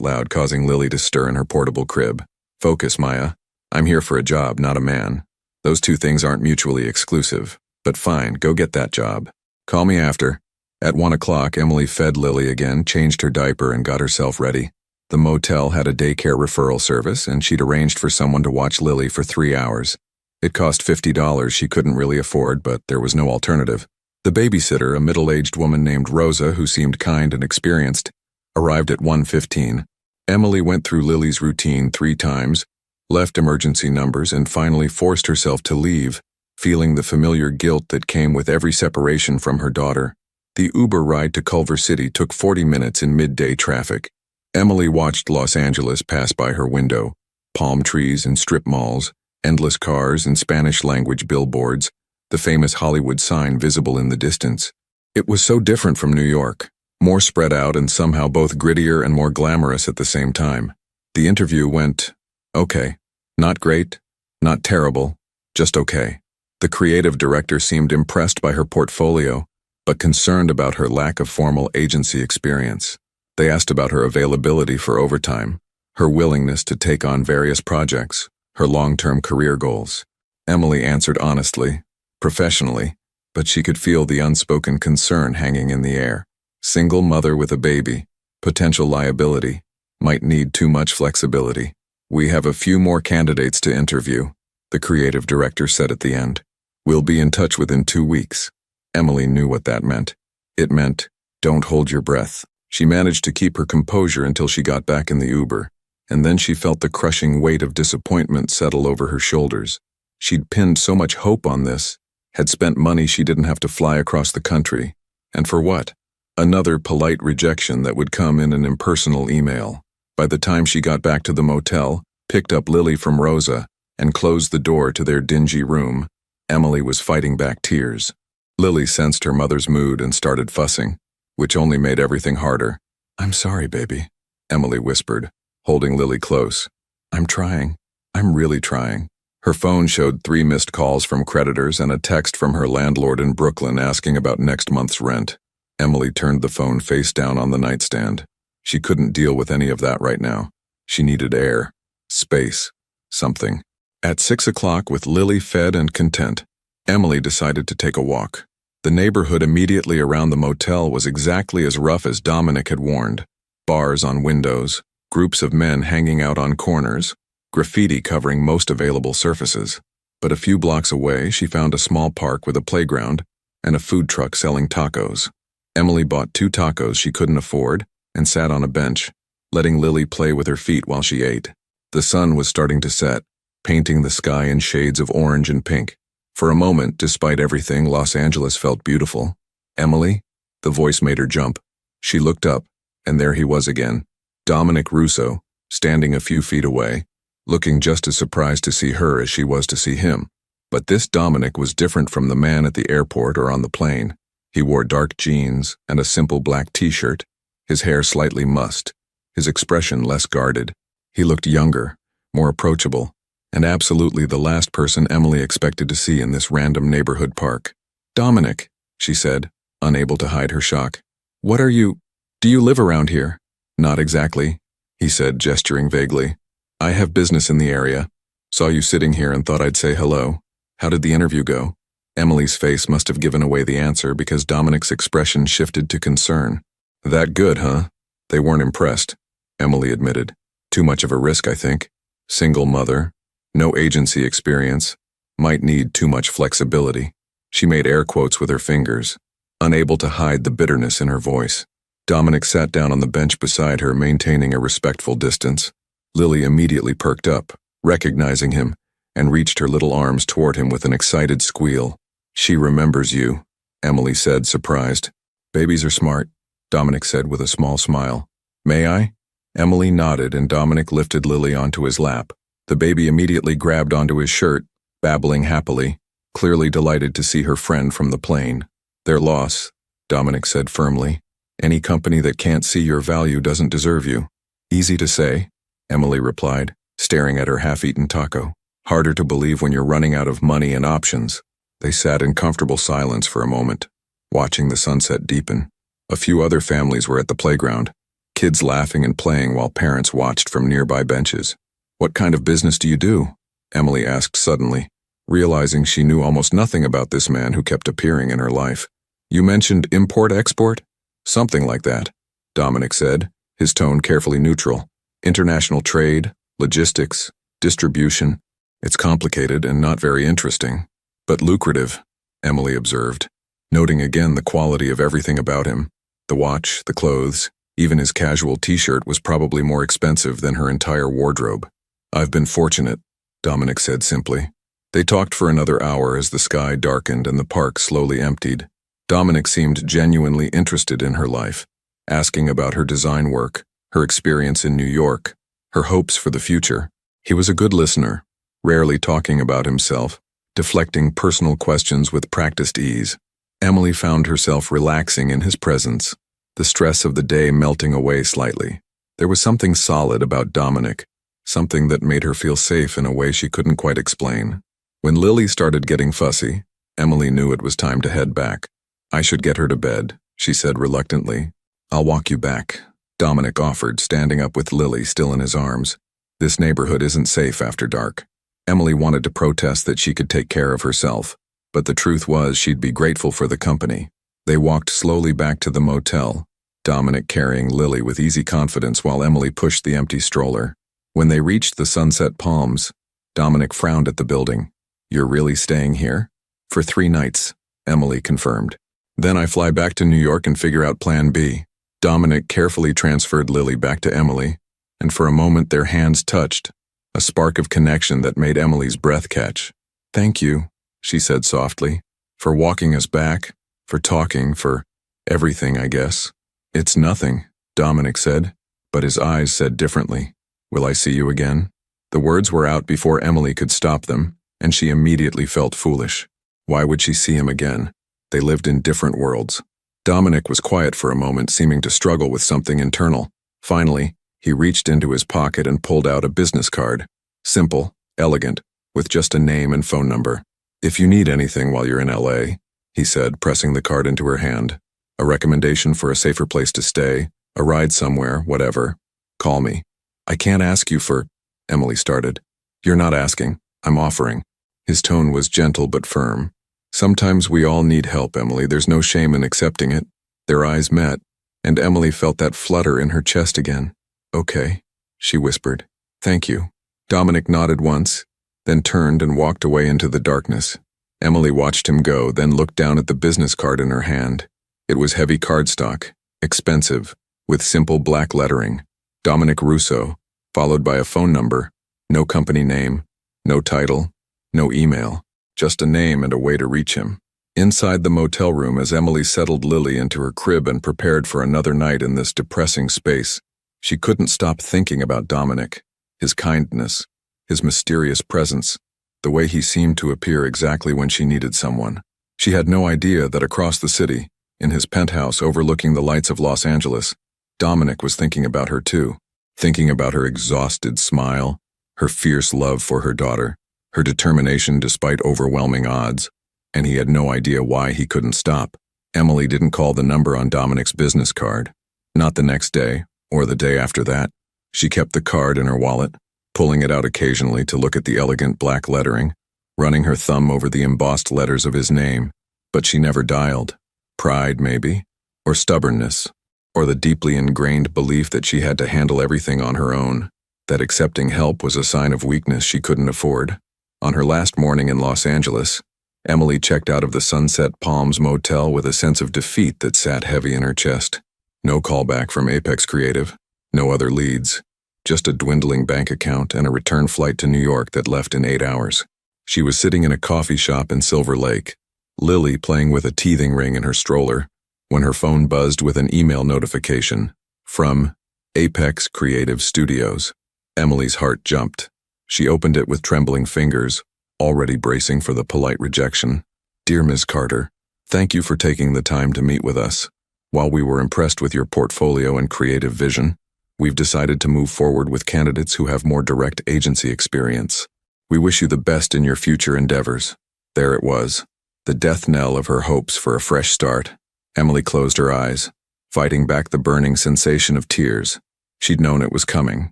Speaker 1: loud, causing Lily to stir in her portable crib. "Focus, Maya. I'm here for a job, not a man. Those two things aren't mutually exclusive. But fine, go get that job. Call me after." At 1 o'clock, Emily fed Lily again, changed her diaper, and got herself ready. The motel had a daycare referral service, and she'd arranged for someone to watch Lily for 3 hours. It cost $50 she couldn't really afford, but there was no alternative. The babysitter, a middle-aged woman named Rosa who seemed kind and experienced, arrived at 1:15. Emily went through Lily's routine 3 times, left emergency numbers, and finally forced herself to leave, feeling the familiar guilt that came with every separation from her daughter. The Uber ride to Culver City took 40 minutes in midday traffic. Emily watched Los Angeles pass by her window, palm trees and strip malls, endless cars and Spanish-language billboards, the famous Hollywood sign visible in the distance. It was so different from New York, more spread out and somehow both grittier and more glamorous at the same time. The interview went, okay. Not great, not terrible, just okay. The creative director seemed impressed by her portfolio, but concerned about her lack of formal agency experience. They asked about her availability for overtime, her willingness to take on various projects, her long-term career goals. Emily answered honestly, professionally, but she could feel the unspoken concern hanging in the air. Single mother with a baby, Potential liability. Might need too much flexibility. We have a few more candidates to interview, the creative director said at the end. We'll be in touch within 2 weeks. Emily knew what that meant. It meant, don't hold your breath. She managed to keep her composure until she got back in the Uber, and then she felt the crushing weight of disappointment settle over her shoulders. She'd pinned so much hope on this, had spent money she didn't have to fly across the country. And for what? Another polite rejection that would come in an impersonal email. By the time she got back to the motel, picked up Lily from Rosa, and closed the door to their dingy room, Emily was fighting back tears. Lily sensed her mother's mood and started fussing, which only made everything harder. I'm sorry, baby, Emily whispered, holding Lily close. I'm trying. I'm really trying. Her phone showed 3 missed calls from creditors and a text from her landlord in Brooklyn asking about next month's rent. Emily turned the phone face down on the nightstand. She couldn't deal with any of that right now. She needed air, space, something. At 6 o'clock, with Lily fed and content, Emily decided to take a walk. The neighborhood immediately around the motel was exactly as rough as Dominic had warned. Bars on windows, groups of men hanging out on corners, graffiti covering most available surfaces. But a few blocks away, she found a small park with a playground and a food truck selling tacos. Emily bought 2 tacos she couldn't afford and sat on a bench, letting Lily play with her feet while she ate. The sun was starting to set, painting the sky in shades of orange and pink. For a moment, despite everything, Los Angeles felt beautiful. Emily? The voice made her jump. She looked up, and there he was again, Dominic Russo, standing a few feet away, looking just as surprised to see her as she was to see him. But this Dominic was different from the man at the airport or on the plane. He wore dark jeans and a simple black t-shirt, his hair slightly mussed, his expression less guarded. He looked younger, more approachable, and absolutely the last person Emily expected to see in this random neighborhood park. Dominic, she said, unable to hide her shock. What are you? Do you live around here? Not exactly, he said, gesturing vaguely. I have business in the area. Saw you sitting here and thought I'd say hello. How did the interview go? Emily's face must have given away the answer because Dominic's expression shifted to concern. That good, huh? They weren't impressed, Emily admitted. Too much of a risk, I think. Single mother, no agency experience, might need too much flexibility. She made air quotes with her fingers, unable to hide the bitterness in her voice. Dominic sat down on the bench beside her, maintaining a respectful distance. Lily immediately perked up, recognizing him, and reached her little arms toward him with an excited squeal. She remembers you, Emily said, surprised. Babies are smart, Dominic said with a small smile. May I? Emily nodded and Dominic lifted Lily onto his lap. The baby immediately grabbed onto his shirt, babbling happily, clearly delighted to see her friend from the plane. Their loss, Dominic said firmly. Any company that can't see your value doesn't deserve you. Easy to say, Emily replied, staring at her half-eaten taco. Harder to believe when you're running out of money and options. They sat in comfortable silence for a moment, watching the sunset deepen. A few other families were at the playground, kids laughing and playing while parents watched from nearby benches. What kind of business do you do? Emily asked suddenly, realizing she knew almost nothing about this man who kept appearing in her life. You mentioned import-export? Something like that, Dominic said, his tone carefully neutral. International trade, logistics, distribution. It's complicated and not very interesting, but lucrative, Emily observed, noting again the quality of everything about him. The watch, the clothes, even his casual t-shirt was probably more expensive than her entire wardrobe. I've been fortunate, Dominic said simply. They talked for another hour as the sky darkened and the park slowly emptied. Dominic seemed genuinely interested in her life, asking about her design work, her experience in New York, her hopes for the future. He was a good listener, rarely talking about himself, deflecting personal questions with practiced ease. Emily found herself relaxing in his presence, the stress of the day melting away slightly. There was something solid about Dominic, something that made her feel safe in a way she couldn't quite explain. When Lily started getting fussy, Emily knew it was time to head back. I should get her to bed, she said reluctantly. I'll walk you back, Dominic offered, standing up with Lily still in his arms. This neighborhood isn't safe after dark. Emily wanted to protest that she could take care of herself, but the truth was she'd be grateful for the company. They walked slowly back to the motel, Dominic carrying Lily with easy confidence while Emily pushed the empty stroller. When they reached the Sunset Palms, Dominic frowned at the building. "You're really staying here?" "For 3 nights," Emily confirmed. "Then I fly back to New York and figure out Plan B." Dominic carefully transferred Lily back to Emily, and for a moment their hands touched, a spark of connection that made Emily's breath catch. "Thank you," she said softly, "for walking us back, for talking, for everything, I guess." "It's nothing," Dominic said, but his eyes said differently. "Will I see you again?" The words were out before Emily could stop them, and she immediately felt foolish. Why would she see him again? They lived in different worlds. Dominic was quiet for a moment, seeming to struggle with something internal. Finally, he reached into his pocket and pulled out a business card. Simple, elegant, with just a name and phone number. "If you need anything while you're in LA, he said, pressing the card into her hand. "A recommendation for a safer place to stay, a ride somewhere, whatever. Call me." "I can't ask you for," Emily started. "You're not asking, I'm offering." His tone was gentle but firm. "Sometimes we all need help, Emily. There's no shame in accepting it." Their eyes met, and Emily felt that flutter in her chest again. "Okay," she whispered. "Thank you." Dominic nodded once, then turned and walked away into the darkness. Emily watched him go, then looked down at the business card in her hand. It was heavy cardstock, expensive, with simple black lettering. Dominic Russo, followed by a phone number, no company name, no title, no email, just a name and a way to reach him. Inside the motel room, as Emily settled Lily into her crib and prepared for another night in this depressing space, she couldn't stop thinking about Dominic, his kindness, his mysterious presence, the way he seemed to appear exactly when she needed someone. She had no idea that across the city, in his penthouse overlooking the lights of Los Angeles, Dominic was thinking about her too, thinking about her exhausted smile, her fierce love for her daughter, her determination despite overwhelming odds, and he had no idea why he couldn't stop. Emily didn't call the number on Dominic's business card, not the next day or the day after that. She kept the card in her wallet, pulling it out occasionally to look at the elegant black lettering, running her thumb over the embossed letters of his name, but she never dialed. Pride, maybe, or stubbornness, or the deeply ingrained belief that she had to handle everything on her own, that accepting help was a sign of weakness she couldn't afford. On her last morning in Los Angeles, Emily checked out of the Sunset Palms motel with a sense of defeat that sat heavy in her chest. No callback from Apex Creative, no other leads, just a dwindling bank account and a return flight to New York that left in 8 hours. She was sitting in a coffee shop in Silver Lake, Lily playing with a teething ring in her stroller, when her phone buzzed with an email notification from Apex Creative Studios. Emily's heart jumped. She opened it with trembling fingers, already bracing for the polite rejection. "Dear Ms. Carter, thank you for taking the time to meet with us. While we were impressed with your portfolio and creative vision, we've decided to move forward with candidates who have more direct agency experience. We wish you the best in your future endeavors." There it was, the death knell of her hopes for a fresh start. Emily closed her eyes, fighting back the burning sensation of tears. She'd known it was coming,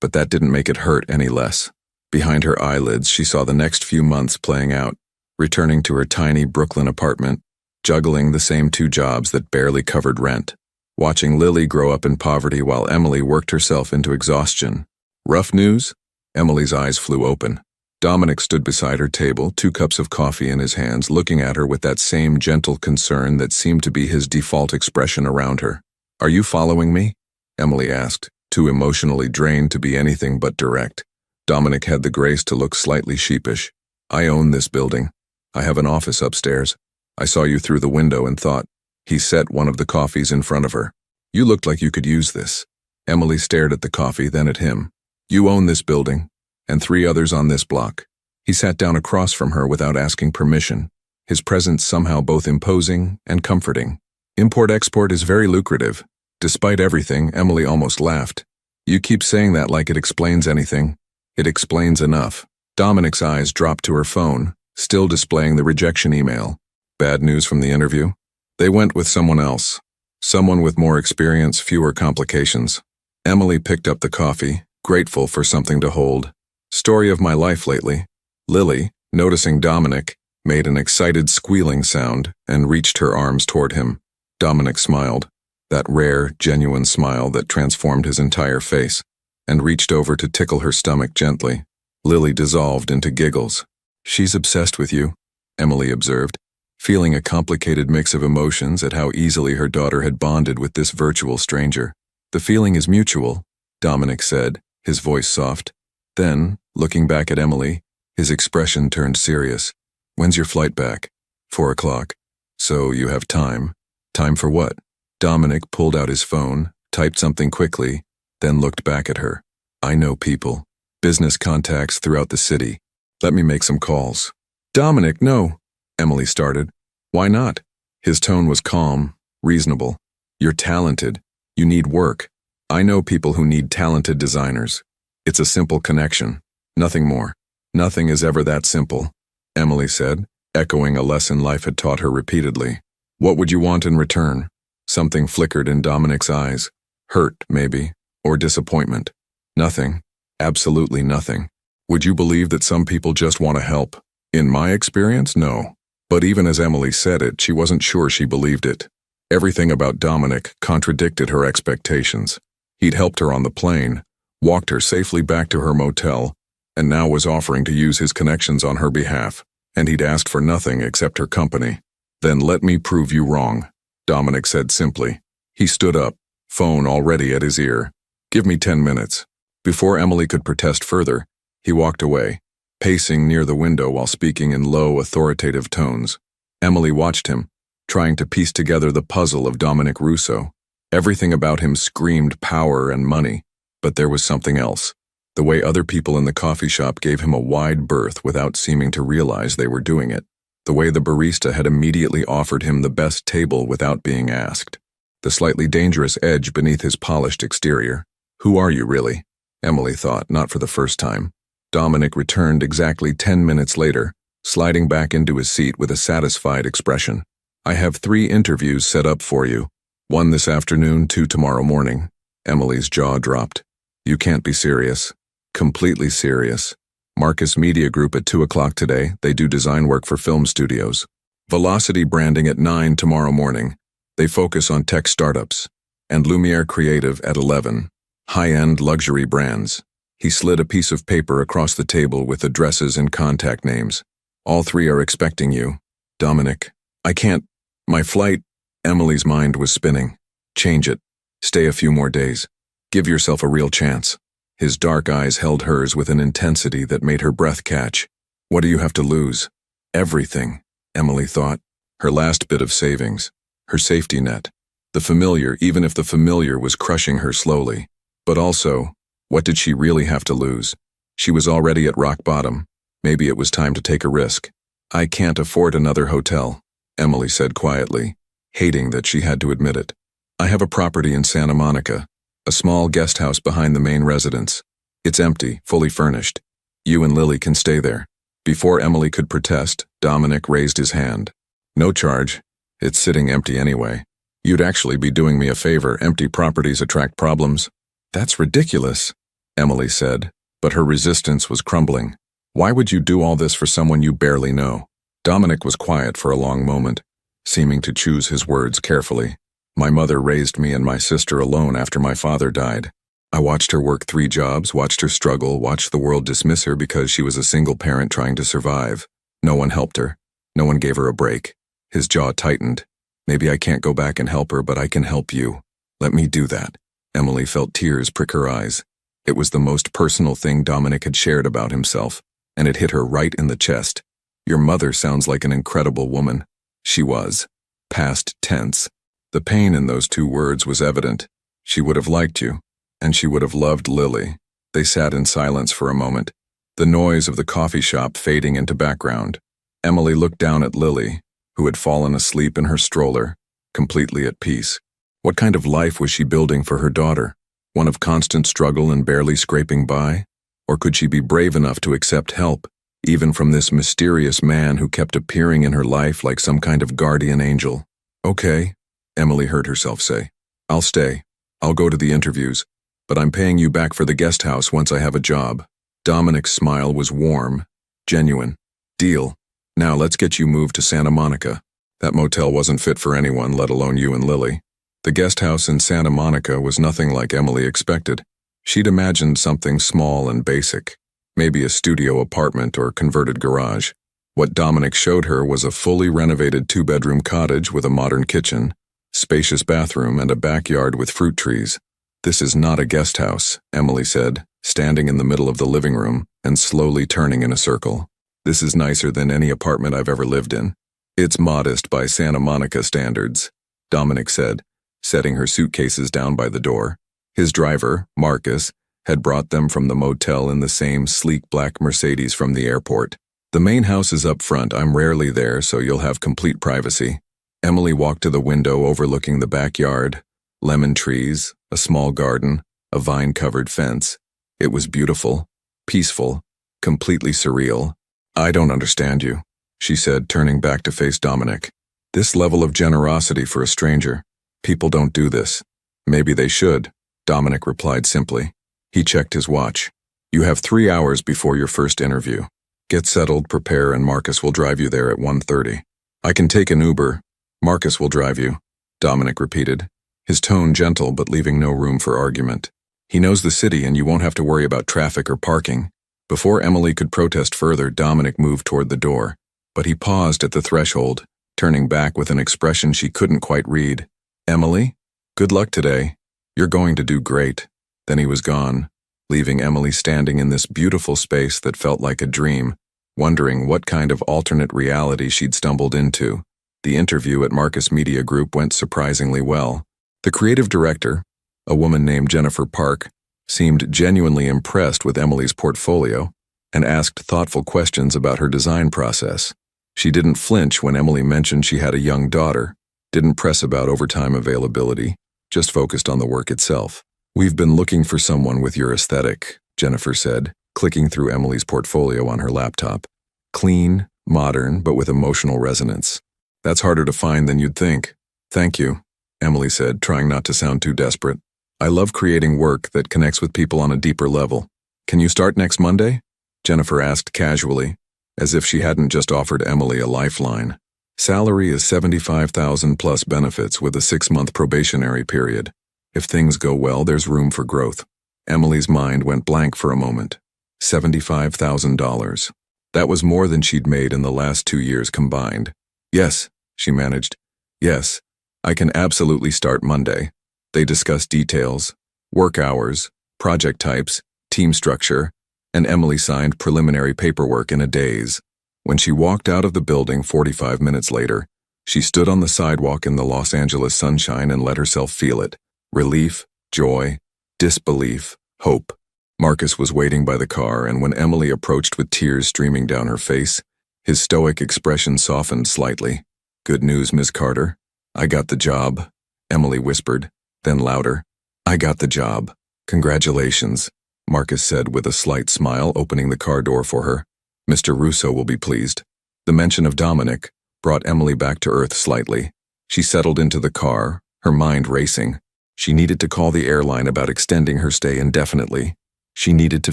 Speaker 1: but that didn't make it hurt any less. Behind her eyelids, she saw the next few months playing out, returning to her tiny Brooklyn apartment, juggling the same 2 jobs that barely covered rent, watching Lily grow up in poverty while Emily worked herself into exhaustion. Rough news? Emily's eyes flew open. Dominic stood beside her table, 2 cups of coffee in his hands, looking at her with that same gentle concern that seemed to be his default expression around her. "Are you following me?" Emily asked, too emotionally drained to be anything but direct. Dominic had the grace to look slightly sheepish. "I own this building. I have an office upstairs. I saw you through the window and thought." He set one of the coffees in front of her. "You looked like you could use this." Emily stared at the coffee, then at him. "You own this building, and 3 others on this block." He sat down across from her without asking permission, his presence somehow both imposing and comforting. "Import-export is very lucrative." Despite everything, Emily almost laughed. "You keep saying that like it explains anything." "It explains enough." Dominic's eyes dropped to her phone, still displaying the rejection email. "Bad news from the interview?" "They went with someone else. Someone with more experience, fewer complications." Emily picked up the coffee, grateful for something to hold. "Story of my life lately." Lily, noticing Dominic, made an excited squealing sound and reached her arms toward him. Dominic smiled. that rare, genuine smile that transformed his entire face, and reached over to tickle her stomach gently. Lily dissolved into giggles. "She's obsessed with you," Emily observed, feeling a complicated mix of emotions at how easily her daughter had bonded with this virtual stranger. "The feeling is mutual," Dominic said, his voice soft. Then, looking back at Emily, his expression turned serious. "When's your flight back?" 4 o'clock. "So you have time." "Time for what?" Dominic pulled out his phone, typed something quickly, then looked back at her. "I know people. Business contacts throughout the city. Let me make some calls." "Dominic, no," Emily started. "Why not?" His tone was calm, reasonable. "You're talented. You need work. I know people who need talented designers. It's a simple connection. Nothing more." "Nothing is ever that simple," Emily said, echoing a lesson life had taught her repeatedly. "What would you want in return?" Something flickered in Dominic's eyes. Hurt, maybe, or disappointment. "Nothing. Absolutely nothing. Would you believe that some people just want to help? In my experience, no." But even as Emily said it, she wasn't sure she believed it. Everything about Dominic contradicted her expectations. He'd helped her on the plane, walked her safely back to her motel, and now was offering to use his connections on her behalf, and he'd asked for nothing except her company. "Then let me prove you wrong," Dominic said simply. He stood up, phone already at his ear. "Give me 10 minutes. Before Emily could protest further, he walked away, pacing near the window while speaking in low, authoritative tones. Emily watched him, trying to piece together the puzzle of Dominic Russo. Everything about him screamed power and money, but there was something else. The way other people in the coffee shop gave him a wide berth without seeming to realize they were doing it. The way the barista had immediately offered him the best table without being asked. The slightly dangerous edge beneath his polished exterior. "Who are you, really?" Emily thought, not for the first time. Dominic returned exactly 10 minutes later, sliding back into his seat with a satisfied expression. "I have 3 interviews set up for you. 1 this afternoon, 2 tomorrow morning." Emily's jaw dropped. "You can't be serious." "Completely serious. Marcus Media Group at 2 o'clock today. They do design work for film studios. Velocity Branding at 9 tomorrow morning. They focus on tech startups. And Lumiere Creative at 11. High-end luxury brands." He slid a piece of paper across the table with addresses and contact names. "All 3 are expecting you. Dominic, I can't. My flight." Emily's mind was spinning. "Change it. Stay a few more days. Give yourself a real chance." His dark eyes held hers with an intensity that made her breath catch. "What do you have to lose?" "Everything," Emily thought. Her last bit of savings. Her safety net. The familiar, even if the familiar was crushing her slowly. But also, what did she really have to lose? She was already at rock bottom. Maybe it was time to take a risk. "I can't afford another hotel," Emily said quietly, hating that she had to admit it. "I have a property in Santa Monica, a small guest house behind the main residence. It's empty, fully furnished. You and Lily can stay there." Before Emily could protest, Dominic raised his hand. "No charge. It's sitting empty anyway. You'd actually be doing me a favor. Empty properties attract problems." "That's ridiculous," Emily said, but her resistance was crumbling. "Why would you do all this for someone you barely know?" Dominic was quiet for a long moment, seeming to choose his words carefully. "My mother raised me and my sister alone after my father died. I watched her work 3 jobs, watched her struggle, watched the world dismiss her because she was a single parent trying to survive. No one helped her. No one gave her a break." His jaw tightened. "Maybe I can't go back and help her, but I can help you. Let me do that." Emily felt tears prick her eyes. It was the most personal thing Dominic had shared about himself, and it hit her right in the chest. "Your mother sounds like an incredible woman." She was. Past tense. The pain in those 2 words was evident. She would have liked you, and she would have loved Lily. They sat in silence for a moment, the noise of the coffee shop fading into background. Emily looked down at Lily, who had fallen asleep in her stroller, completely at peace. What kind of life was she building for her daughter? One of constant struggle and barely scraping by? Or could she be brave enough to accept help, even from this mysterious man who kept appearing in her life like some kind of guardian angel? "Okay," Emily heard herself say. "I'll stay. I'll go to the interviews, but I'm paying you back for the guest house once I have a job." Dominic's smile was warm, genuine. "Deal. Now let's get you moved to Santa Monica. That motel wasn't fit for anyone, let alone you and Lily." The guest house in Santa Monica was nothing like Emily expected. She'd imagined something small and basic, maybe a studio apartment or converted garage. What Dominic showed her was a fully renovated two-bedroom cottage with a modern kitchen, spacious bathroom, and a backyard with fruit trees. "This is not a guest house," Emily said, standing in the middle of the living room and slowly turning in a circle. "This is nicer than any apartment I've ever lived in. It's modest by Santa Monica standards," Dominic said, setting her suitcases down by the door. His driver, Marcus, had brought them from the motel in the same sleek black Mercedes from the airport. "The main house is up front. I'm rarely there, so you'll have complete privacy." Emily walked to the window overlooking the backyard, lemon trees, a small garden, a vine-covered fence. It was beautiful, peaceful, completely surreal. "I don't understand you," she said, turning back to face Dominic. "This level of generosity for a stranger. People don't do this." "Maybe they should," Dominic replied simply. He checked his watch. "You have 3 hours before your first interview. Get settled, prepare, and Marcus will drive you there at 1:30. "I can take an Uber. Marcus will drive you," Dominic repeated, his tone gentle but leaving no room for argument. "He knows the city and you won't have to worry about traffic or parking." Before Emily could protest further, Dominic moved toward the door, but he paused at the threshold, turning back with an expression she couldn't quite read. "Emily? Good luck today. You're going to do great." Then he was gone, leaving Emily standing in this beautiful space that felt like a dream, wondering what kind of alternate reality she'd stumbled into. The interview at Marcus Media Group went surprisingly well. The creative director, a woman named Jennifer Park, seemed genuinely impressed with Emily's portfolio and asked thoughtful questions about her design process. She didn't flinch when Emily mentioned she had a young daughter, didn't press about overtime availability, just focused on the work itself. "We've been looking for someone with your aesthetic," Jennifer said, clicking through Emily's portfolio on her laptop. "Clean, modern, but with emotional resonance. That's harder to find than you'd think." "Thank you," Emily said, trying not to sound too desperate. "I love creating work that connects with people on a deeper level." "Can you start next Monday?" Jennifer asked casually, as if she hadn't just offered Emily a lifeline. "Salary is $75,000 plus benefits with a 6-month probationary period. If things go well, there's room for growth." Emily's mind went blank for a moment. $75,000. That was more than she'd made in the last 2 years combined. "Yes," she managed. "Yes, I can absolutely start Monday." They discussed details, work hours, project types, team structure, and Emily signed preliminary paperwork in a daze. When she walked out of the building 45 minutes later, she stood on the sidewalk in the Los Angeles sunshine and let herself feel it. Relief, joy, disbelief, hope. Marcus was waiting by the car, and when Emily approached with tears streaming down her face, his stoic expression softened slightly. "Good news, Miss Carter. I got the job," Emily whispered, then louder. "I got the job. Congratulations," Marcus said with a slight smile, opening the car door for her. "Mr. Russo will be pleased." The mention of Dominic brought Emily back to earth slightly. She settled into the car, her mind racing. She needed to call the airline about extending her stay indefinitely. She needed to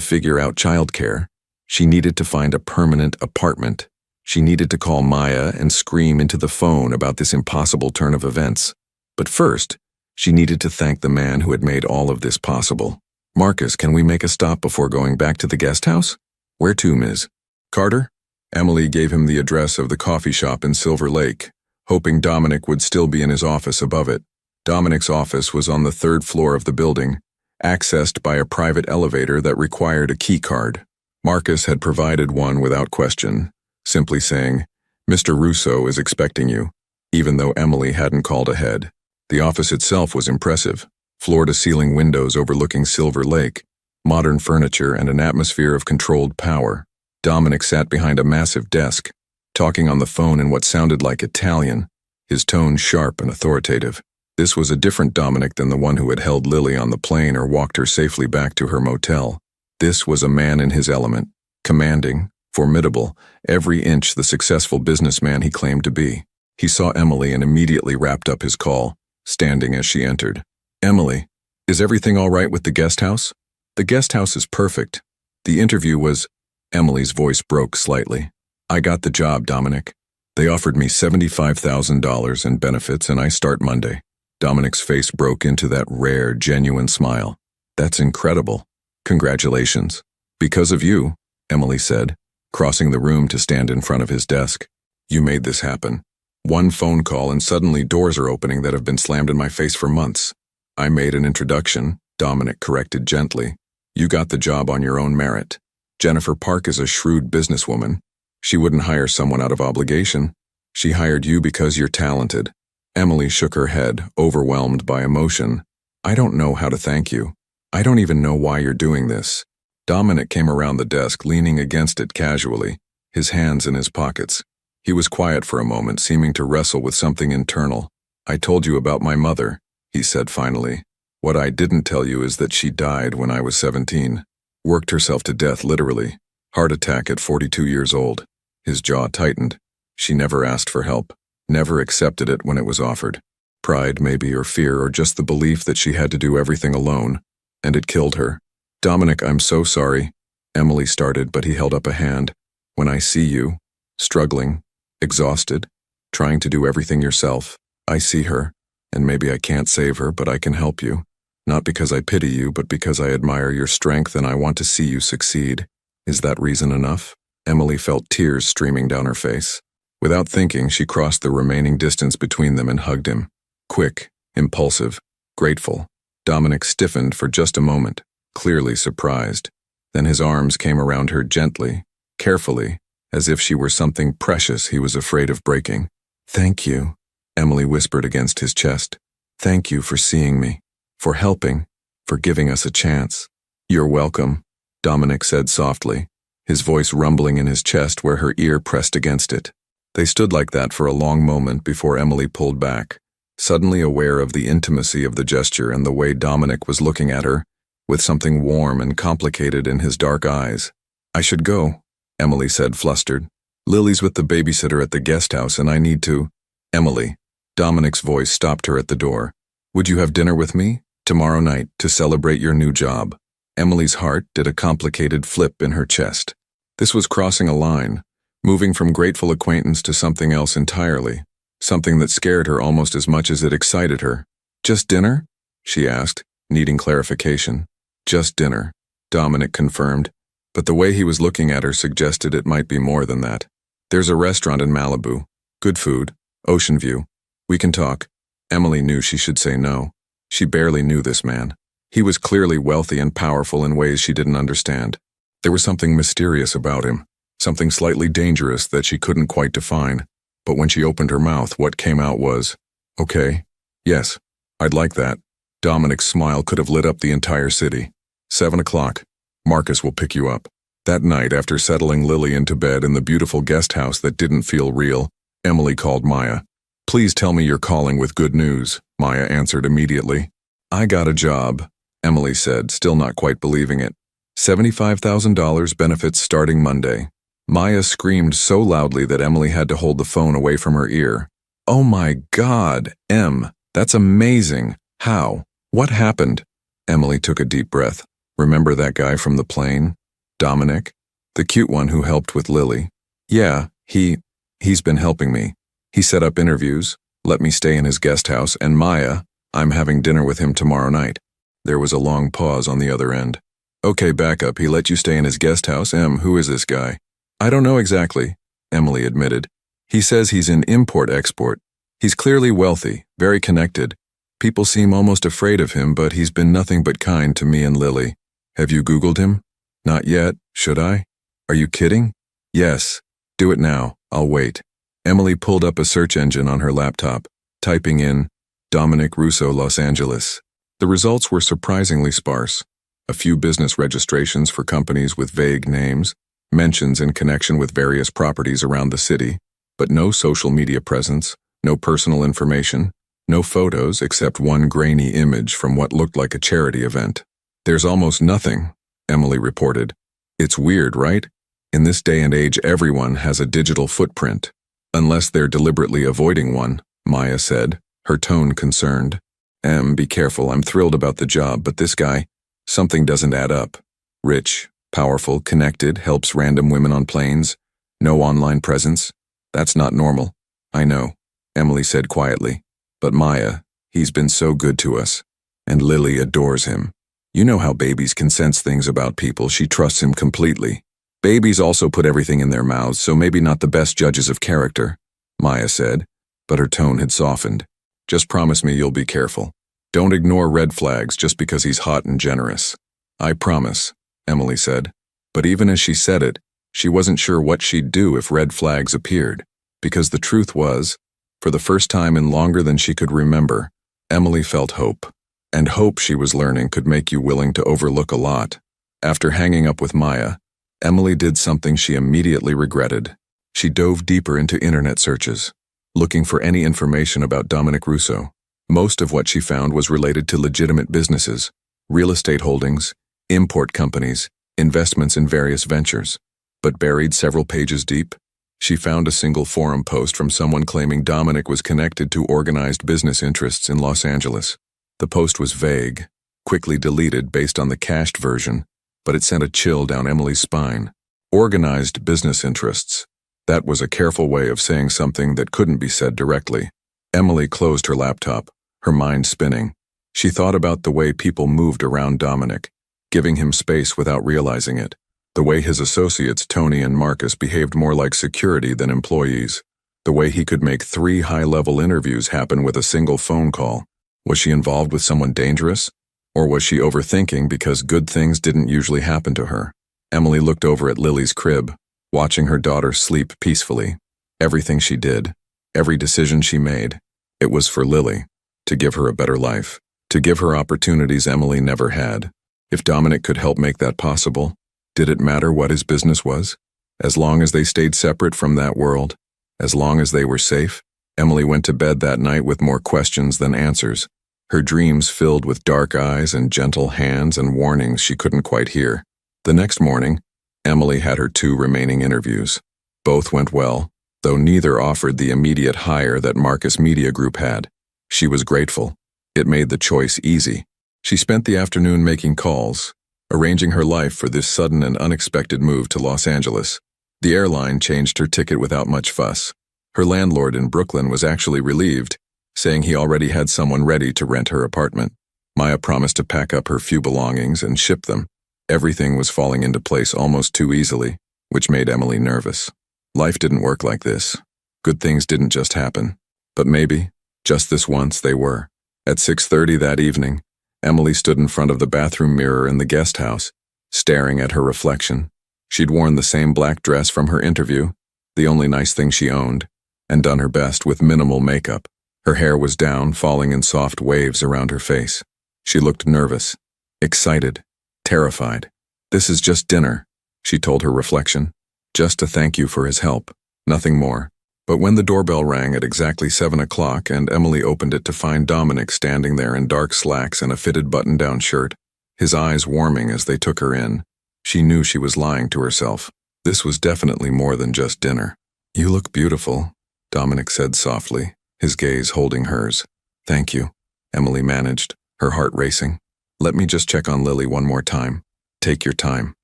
Speaker 1: figure out childcare. She needed to find a permanent apartment. She needed to call Maya and scream into the phone about this impossible turn of events. But first, she needed to thank the man who had made all of this possible. "Marcus, can we make a stop before going back to the guest house?" "Where to, Ms. Carter?" Emily gave him the address of the coffee shop in Silver Lake, hoping Dominic would still be in his office above it. Dominic's office was on the 3rd floor of the building, accessed by a private elevator that required a key card. Marcus had provided one without question, simply saying, "Mr. Russo is expecting you," even though Emily hadn't called ahead. The office itself was impressive. Floor-to-ceiling windows overlooking Silver Lake, modern furniture, and an atmosphere of controlled power. Dominic sat behind a massive desk, talking on the phone in what sounded like Italian, his tone sharp and authoritative. This was a different Dominic than the one who had held Lily on the plane or walked her safely back to her motel. This was a man in his element, commanding, formidable, every inch the successful businessman he claimed to be. He saw Emily and immediately wrapped up his call, standing as she entered. "Emily, is everything all right with the guest house?" "The guest house is perfect. The interview was..." Emily's voice broke slightly. "I got the job, Dominic. They offered me $75,000 in benefits and I start Monday." Dominic's face broke into that rare, genuine smile. That's incredible. Congratulations. Because of you, Emily said, crossing the room to stand in front of his desk. You made this happen. One phone call and suddenly doors are opening that have been slammed in my face for months. I made an introduction, Dominic corrected gently. You got the job on your own merit. Jennifer Park is a shrewd businesswoman. She wouldn't hire someone out of obligation. She hired you because you're talented. Emily shook her head, overwhelmed by emotion. I don't know how to thank you. I don't even know why you're doing this. Dominic came around the desk, leaning against it casually, his hands in his pockets. He was quiet for a moment, seeming to wrestle with something internal. I told you about my mother, he said finally. What I didn't tell you is that she died when I was 17. Worked herself to death, literally. Heart attack at 42 years old. His jaw tightened. She never asked for help, never accepted it when it was offered. Pride, maybe, or fear, or just the belief that she had to do everything alone. And it killed her. Dominic, I'm so sorry. Emily started, but he held up a hand. When I see you, struggling, exhausted, trying to do everything yourself, I see her, and maybe I can't save her, but I can help you. Not because I pity you, but because I admire your strength and I want to see you succeed. Is that reason enough? Emily felt tears streaming down her face. Without thinking, she crossed the remaining distance between them and hugged him. Quick, impulsive, grateful. Dominic stiffened for just a moment, clearly surprised. Then his arms came around her gently, carefully, as if she were something precious he was afraid of breaking. Thank you, Emily whispered against his chest. Thank you for seeing me, for helping, for giving us a chance. You're welcome, Dominic said softly, his voice rumbling in his chest where her ear pressed against it. They stood like that for a long moment before Emily pulled back, suddenly aware of the intimacy of the gesture and the way Dominic was looking at her, with something warm and complicated in his dark eyes. I should go, Emily said, flustered. Lily's with the babysitter at the guest house and I need to… Emily. Dominic's voice stopped her at the door. Would you have dinner with me? Tomorrow night, to celebrate your new job. Emily's heart did a complicated flip in her chest. This was crossing a line, moving from grateful acquaintance to something else entirely, something that scared her almost as much as it excited her. Just dinner? She asked, needing clarification. Just dinner, Dominic confirmed, but the way he was looking at her suggested it might be more than that. There's a restaurant in Malibu. Good food. Ocean view. We can talk. Emily knew she should say no. She barely knew this man. He was clearly wealthy and powerful in ways she didn't understand. There was something mysterious about him, something slightly dangerous that she couldn't quite define. But when she opened her mouth, what came out was, okay, yes, I'd like that. Dominic's smile could have lit up the entire city. 7 o'clock. Marcus will pick you up. That night, after settling Lily into bed in the beautiful guest house that didn't feel real, Emily called Maya. Please tell me you're calling with good news, Maya answered immediately. I got a job, Emily said, still not quite believing it. $75,000 benefits starting Monday. Maya screamed so loudly that Emily had to hold the phone away from her ear. Oh my God, Em, that's amazing. How? What happened? Emily took a deep breath. Remember that guy from the plane? Dominic? The cute one who helped with Lily? Yeah, he's been helping me. He set up interviews, let me stay in his guest house, and Maya, I'm having dinner with him tomorrow night. There was a long pause on the other end. Okay, back up. He let you stay in his guest house. Who is this guy? I don't know exactly, Emily admitted. He says he's in import-export. He's clearly wealthy, very connected. People seem almost afraid of him, but he's been nothing but kind to me and Lily. Have you Googled him? Not yet. Should I? Are you kidding? Yes. Do it now. I'll wait. Emily pulled up a search engine on her laptop, typing in Dominic Russo, Los Angeles. The results were surprisingly sparse. A few business registrations for companies with vague names, mentions in connection with various properties around the city, but no social media presence, no personal information, no photos except one grainy image from what looked like a charity event. There's almost nothing, Emily reported. It's weird, right? In this day and age, everyone has a digital footprint. Unless they're deliberately avoiding one, Maya said, her tone concerned. Be careful, I'm thrilled about the job, but this guy, something doesn't add up. Rich, powerful, connected, helps random women on planes, no online presence. That's not normal. I know, Emily said quietly. But Maya, He's been so good to us. And Lily adores him. You know how babies can sense things about people. She trusts him completely. Babies also put everything in their mouths, so maybe not the best judges of character, Maya said, but her tone had softened. Just promise me you'll be careful. Don't ignore red flags just because he's hot and generous. I promise, Emily said. But even as she said it, she wasn't sure what she'd do if red flags appeared. Because the truth was, for the first time in longer than she could remember, Emily felt hope. And hope, she was learning, could make you willing to overlook a lot. After hanging up with Maya, Emily did something she immediately regretted. She dove deeper into internet searches, looking for any information about Dominic Russo. Most of what she found was related to legitimate businesses, real estate holdings, import companies, investments in various ventures. But buried several pages deep, she found a single forum post from someone claiming Dominic was connected to organized business interests in Los Angeles. The post was vague, quickly deleted based on the cached version, but it sent a chill down Emily's spine. Organized business interests. That was a careful way of saying something that couldn't be said directly. Emily closed her laptop, her mind spinning. She thought about the way people moved around Dominic, giving him space without realizing it. The way his associates, Tony and Marcus, behaved more like security than employees. The way he could make 3 high-level interviews happen with a single phone call. Was she involved with someone dangerous? Or was she overthinking because good things didn't usually happen to her? Emily looked over at Lily's crib, watching her daughter sleep peacefully. Everything she did, every decision she made, it was for Lily, to give her a better life, to give her opportunities Emily never had. If Dominic could help make that possible, did it matter what his business was? As long as they stayed separate from that world, as long as they were safe, Emily went to bed that night with more questions than answers, her dreams filled with dark eyes and gentle hands and warnings she couldn't quite hear. The next morning, Emily had her 2 remaining interviews. Both went well, though neither offered the immediate hire that Marcus Media Group had. She was grateful. It made the choice easy. She spent the afternoon making calls, arranging her life for this sudden and unexpected move to Los Angeles. The airline changed her ticket without much fuss. Her landlord in Brooklyn was actually relieved, saying he already had someone ready to rent her apartment. Maya promised to pack up her few belongings and ship them. Everything was falling into place almost too easily, which made Emily nervous. Life didn't work like this. Good things didn't just happen. But maybe, just this once, they were. At 6:30 that evening, Emily stood in front of the bathroom mirror in the guest house, staring at her reflection. She'd worn the same black dress from her interview, the only nice thing she owned, and done her best with minimal makeup. Her hair was down, falling in soft waves around her face. She looked nervous, excited, terrified. "This is just dinner," she told her reflection. "Just to thank you for his help, nothing more." But when the doorbell rang at exactly 7 o'clock and Emily opened it to find Dominic standing there in dark slacks and a fitted button-down shirt, his eyes warming as they took her in, she knew she was lying to herself. This was definitely more than just dinner. "You look beautiful," Dominic said softly, his gaze holding hers. "Thank you," Emily managed, her heart racing. "Let me just check on Lily one more time." "Take your time,"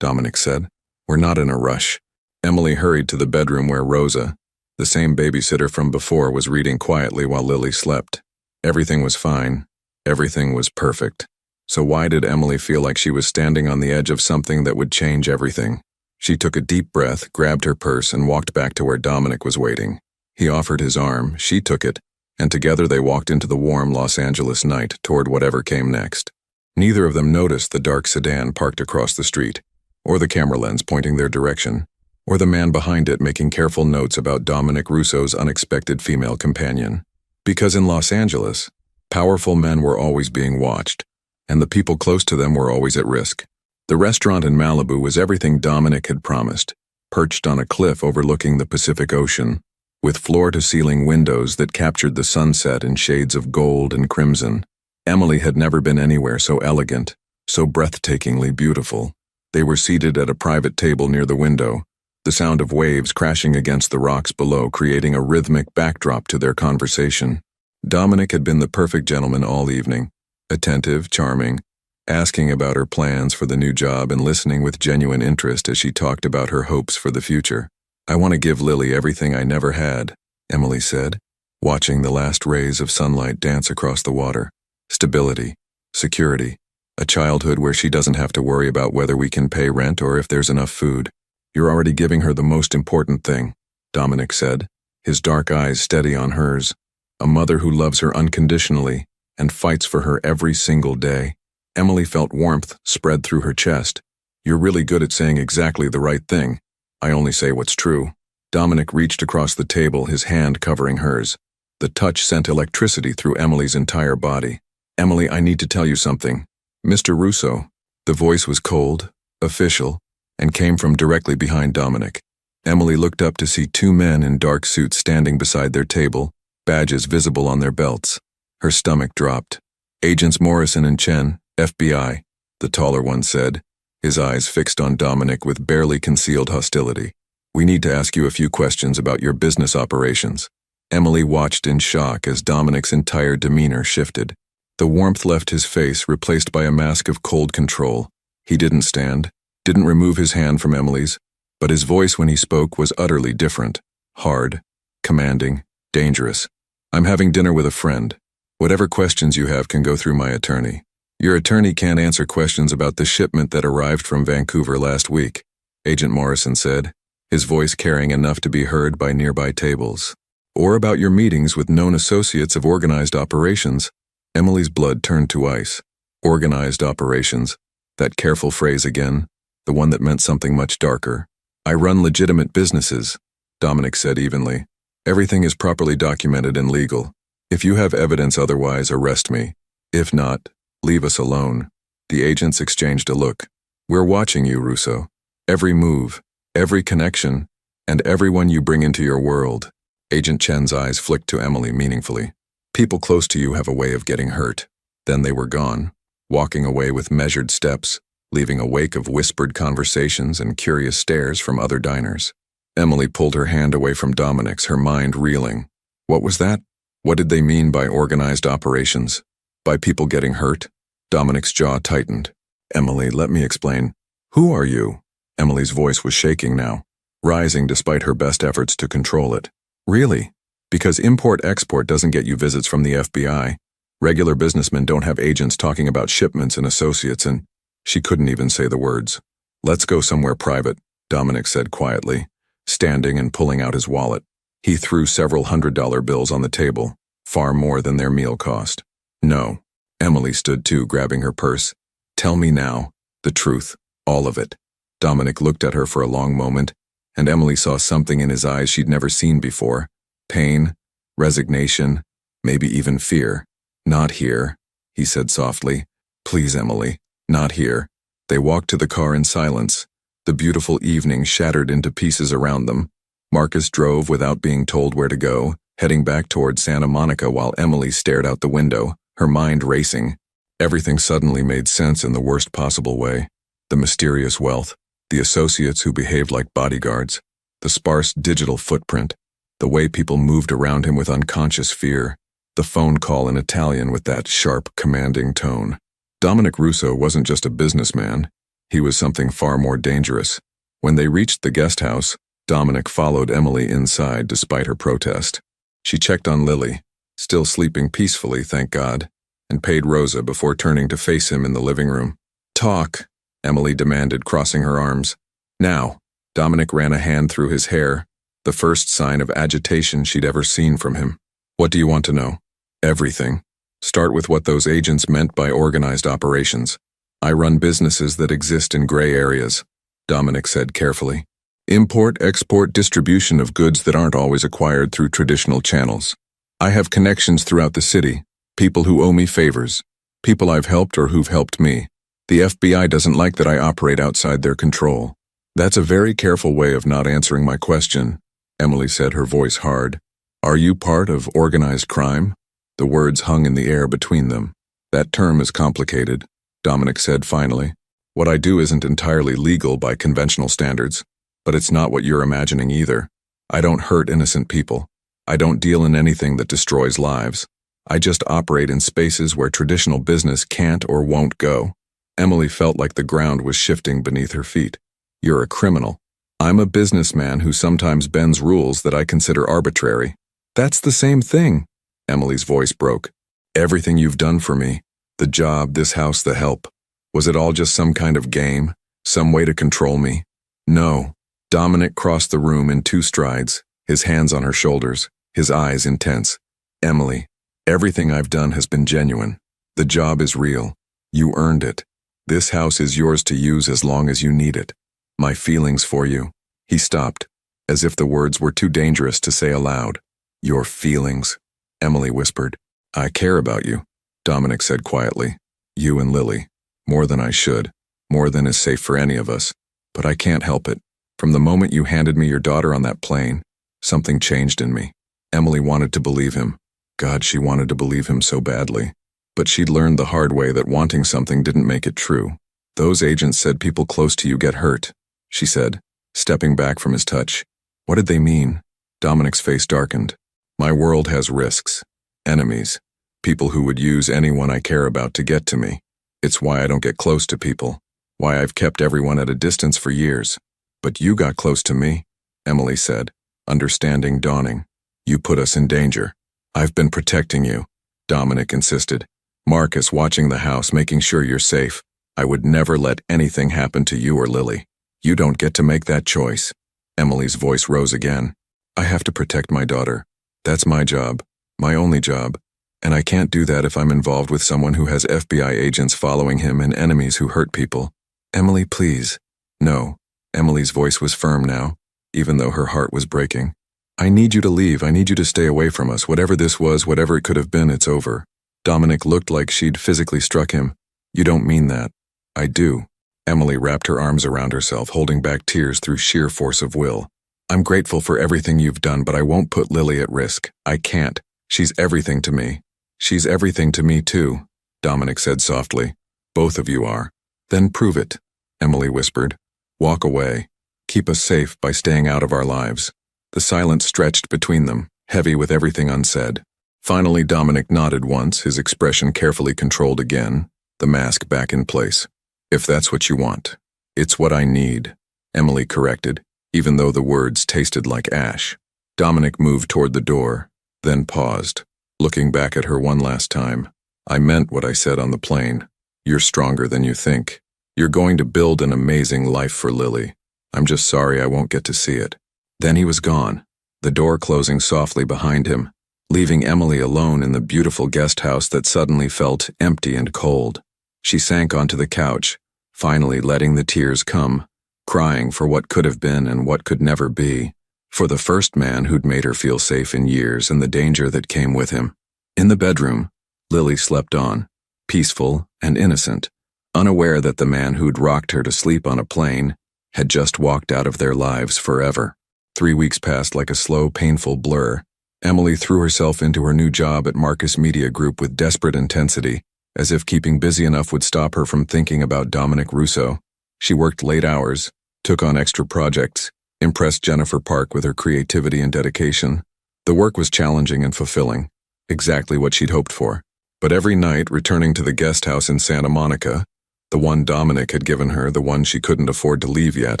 Speaker 1: Dominic said. "We're not in a rush." Emily hurried to the bedroom where Rosa, the same babysitter from before, was reading quietly while Lily slept. Everything was fine. Everything was perfect. So why did Emily feel like she was standing on the edge of something that would change everything? She took a deep breath, grabbed her purse, and walked back to where Dominic was waiting. He offered his arm, she took it, and together they walked into the warm Los Angeles night toward whatever came next. Neither of them noticed the dark sedan parked across the street, or the camera lens pointing their direction, or the man behind it making careful notes about Dominic Russo's unexpected female companion. Because in Los Angeles, powerful men were always being watched, and the people close to them were always at risk. The restaurant in Malibu was everything Dominic had promised, perched on a cliff overlooking the Pacific Ocean, with floor-to-ceiling windows that captured the sunset in shades of gold and crimson. Emily had never been anywhere so elegant, so breathtakingly beautiful. They were seated at a private table near the window, the sound of waves crashing against the rocks below creating a rhythmic backdrop to their conversation. Dominic had been the perfect gentleman all evening, attentive, charming, asking about her plans for the new job and listening with genuine interest as she talked about her hopes for the future. "I want to give Lily everything I never had," Emily said. watching the last rays of sunlight dance across the water. Stability, security, a childhood where she doesn't have to worry about whether we can pay rent or if there's enough food. You're already giving her the most important thing, Dominic said, his dark eyes steady on hers. A mother who loves her unconditionally and fights for her every single day. Emily felt warmth spread through her chest. You're really good at saying exactly the right thing. I only say what's true. Dominic reached across the table, his hand covering hers. The touch sent electricity through Emily's entire body. Emily, I need to tell you something. Mr. Russo. The voice was cold, official, and came from directly behind Dominic. Emily looked up to see two men in dark suits standing beside their table, badges visible on their belts. Her stomach dropped. Agents Morrison and Chen, FBI, the taller one said, his eyes fixed on Dominic with barely concealed hostility. We need to ask you a few questions about your business operations. Emily watched in shock as Dominic's entire demeanor shifted. The warmth left his face, replaced by a mask of cold control. He didn't stand, didn't remove his hand from Emily's, but his voice when he spoke was utterly different. Hard, commanding, dangerous. I'm having dinner with a friend. Whatever questions you have can go through my attorney. Your attorney can't answer questions about the shipment that arrived from Vancouver last week, Agent Morrison said, his voice carrying enough to be heard by nearby tables. Or about your meetings with known associates of organized operations. Emily's blood turned to ice. Organized operations. That careful phrase again, the one that meant something much darker. I run legitimate businesses, Dominic said evenly. Everything is properly documented and legal. If you have evidence otherwise, arrest me. If not, leave us alone. The agents exchanged a look. We're watching you, Russo. Every move, every connection, and everyone you bring into your world. Agent Chen's eyes flicked to Emily meaningfully. People close to you have a way of getting hurt. Then they were gone, walking away with measured steps, leaving a wake of whispered conversations and curious stares from other diners. Emily pulled her hand away from Dominic's, her mind reeling. What was that? What did they mean by organized operations? By people getting hurt? Dominic's jaw tightened. Emily, let me explain. Who are you? Emily's voice was shaking now, rising despite her best efforts to control it. Really? Because import-export doesn't get you visits from the FBI. Regular businessmen don't have agents talking about shipments and associates, and she couldn't even say the words. Let's go somewhere private, Dominic said quietly, standing and pulling out his wallet. He threw several $100 bills on the table, far more than their meal cost. No. Emily stood too, grabbing her purse. Tell me now, the truth, all of it. Dominic looked at her for a long moment, and Emily saw something in his eyes she'd never seen before. Pain, resignation, maybe even fear. Not here, he said softly. Please, Emily, not here. They walked to the car in silence. The beautiful evening shattered into pieces around them. Marcus drove without being told where to go, heading back toward Santa Monica while Emily stared out the window, her mind racing. Everything suddenly made sense in the worst possible way. The mysterious wealth, the associates who behaved like bodyguards, the sparse digital footprint, the way people moved around him with unconscious fear, the phone call in Italian with that sharp, commanding tone. Dominic Russo wasn't just a businessman. He was something far more dangerous. When they reached the guest house, Dominic followed Emily inside despite her protest. She checked on Lily, still sleeping peacefully, thank God, and paid Rosa before turning to face him in the living room. Talk, Emily demanded, crossing her arms. Now. Dominic ran a hand through his hair, the first sign of agitation she'd ever seen from him. What do you want to know? Everything. Start with what those agents meant by organized operations. I run businesses that exist in gray areas, Dominic said carefully. Import, export, distribution of goods that aren't always acquired through traditional channels. I have connections throughout the city, people who owe me favors, people I've helped or who've helped me. The FBI doesn't like that I operate outside their control. That's a very careful way of not answering my question, Emily said, her voice hard. Are you part of organized crime? The words hung in the air between them. That term is complicated, Dominic said finally. What I do isn't entirely legal by conventional standards, but it's not what you're imagining either. I don't hurt innocent people. I don't deal in anything that destroys lives. I just operate in spaces where traditional business can't or won't go. Emily felt like the ground was shifting beneath her feet. You're a criminal. I'm a businessman who sometimes bends rules that I consider arbitrary. That's the same thing. Emily's voice broke. Everything you've done for me, the job, this house, the help. Was it all just some kind of game? Some way to control me? No. Dominic crossed the room in 2 strides, his hands on her shoulders, his eyes intense. Emily, everything I've done has been genuine. The job is real. You earned it. This house is yours to use as long as you need it. My feelings for you. He stopped, as if the words were too dangerous to say aloud. Your feelings, Emily whispered. I care about you, Dominic said quietly. You and Lily. More than I should. More than is safe for any of us. But I can't help it. From the moment you handed me your daughter on that plane, something changed in me. Emily wanted to believe him. God, she wanted to believe him so badly. But she'd learned the hard way that wanting something didn't make it true. Those agents said people close to you get hurt, she said, stepping back from his touch. What did they mean? Dominic's face darkened. My world has risks. Enemies. People who would use anyone I care about to get to me. It's why I don't get close to people. Why I've kept everyone at a distance for years. But you got close to me, Emily said, understanding dawning. You put us in danger. I've been protecting you, Dominic insisted. Marcus watching the house, making sure you're safe. I would never let anything happen to you or Lily. You don't get to make that choice. Emily's voice rose again. I have to protect my daughter. That's my job, my only job. And I can't do that if I'm involved with someone who has FBI agents following him and enemies who hurt people. Emily, please. No. Emily's voice was firm now, even though her heart was breaking. I need you to leave. I need you to stay away from us. Whatever this was, whatever it could have been, it's over. Dominic looked like she'd physically struck him. You don't mean that. I do. Emily wrapped her arms around herself, holding back tears through sheer force of will. I'm grateful for everything you've done, but I won't put Lily at risk. I can't. She's everything to me. She's everything to me too, Dominic said softly. Both of you are. Then prove it, Emily whispered. Walk away. Keep us safe by staying out of our lives. The silence stretched between them, heavy with everything unsaid. Finally, Dominic nodded once, his expression carefully controlled again, the mask back in place. If that's what you want. It's what I need, Emily corrected, even though the words tasted like ash. Dominic moved toward the door, then paused, looking back at her one last time. I meant what I said on the plane. You're stronger than you think. You're going to build an amazing life for Lily. I'm just sorry I won't get to see it. Then he was gone, the door closing softly behind him, leaving Emily alone in the beautiful guest house that suddenly felt empty and cold. She sank onto the couch, finally letting the tears come, crying for what could have been and what could never be, for the first man who'd made her feel safe in years and the danger that came with him. In the bedroom, Lily slept on, peaceful and innocent, unaware that the man who'd rocked her to sleep on a plane had just walked out of their lives forever. 3 weeks passed like a slow, painful blur. Emily threw herself into her new job at Marcus Media Group with desperate intensity, as if keeping busy enough would stop her from thinking about Dominic Russo. She worked late hours, took on extra projects, impressed Jennifer Park with her creativity and dedication. The work was challenging and fulfilling, exactly what she'd hoped for. But every night, returning to the guest house in Santa Monica, the one Dominic had given her, the one she couldn't afford to leave yet,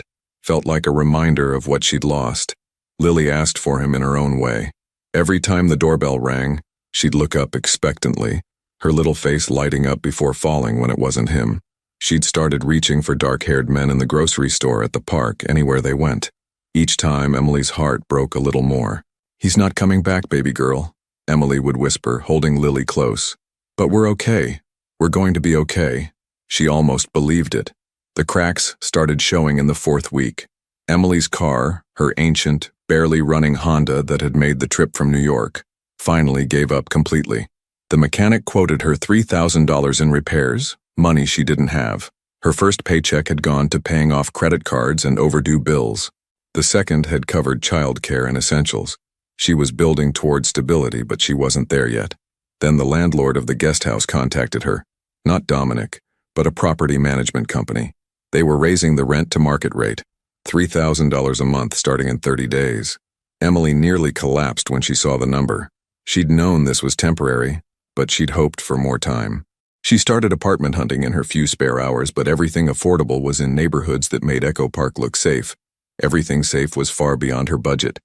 Speaker 1: felt like a reminder of what she'd lost. Lily asked for him in her own way. Every time the doorbell rang, she'd look up expectantly, her little face lighting up before falling when it wasn't him. She'd started reaching for dark-haired men in the grocery store, at the park, anywhere they went. Each time, Emily's heart broke a little more. He's not coming back, baby girl, Emily would whisper, holding Lily close. But we're okay. We're going to be okay. She almost believed it. The cracks started showing in the 4th week. Emily's car, her ancient, barely running Honda that had made the trip from New York, finally gave up completely. The mechanic quoted her $3,000 in repairs, money she didn't have. Her first paycheck had gone to paying off credit cards and overdue bills. The second had covered childcare and essentials. She was building toward stability, but she wasn't there yet. Then the landlord of the guest house contacted her. Not Dominic, but a property management company. They were raising the rent to market rate, $3,000 a month starting in 30 days. Emily nearly collapsed when she saw the number. She'd known this was temporary, but she'd hoped for more time. She started apartment hunting in her few spare hours, but everything affordable was in neighborhoods that made Echo Park look safe. Everything safe was far beyond her budget.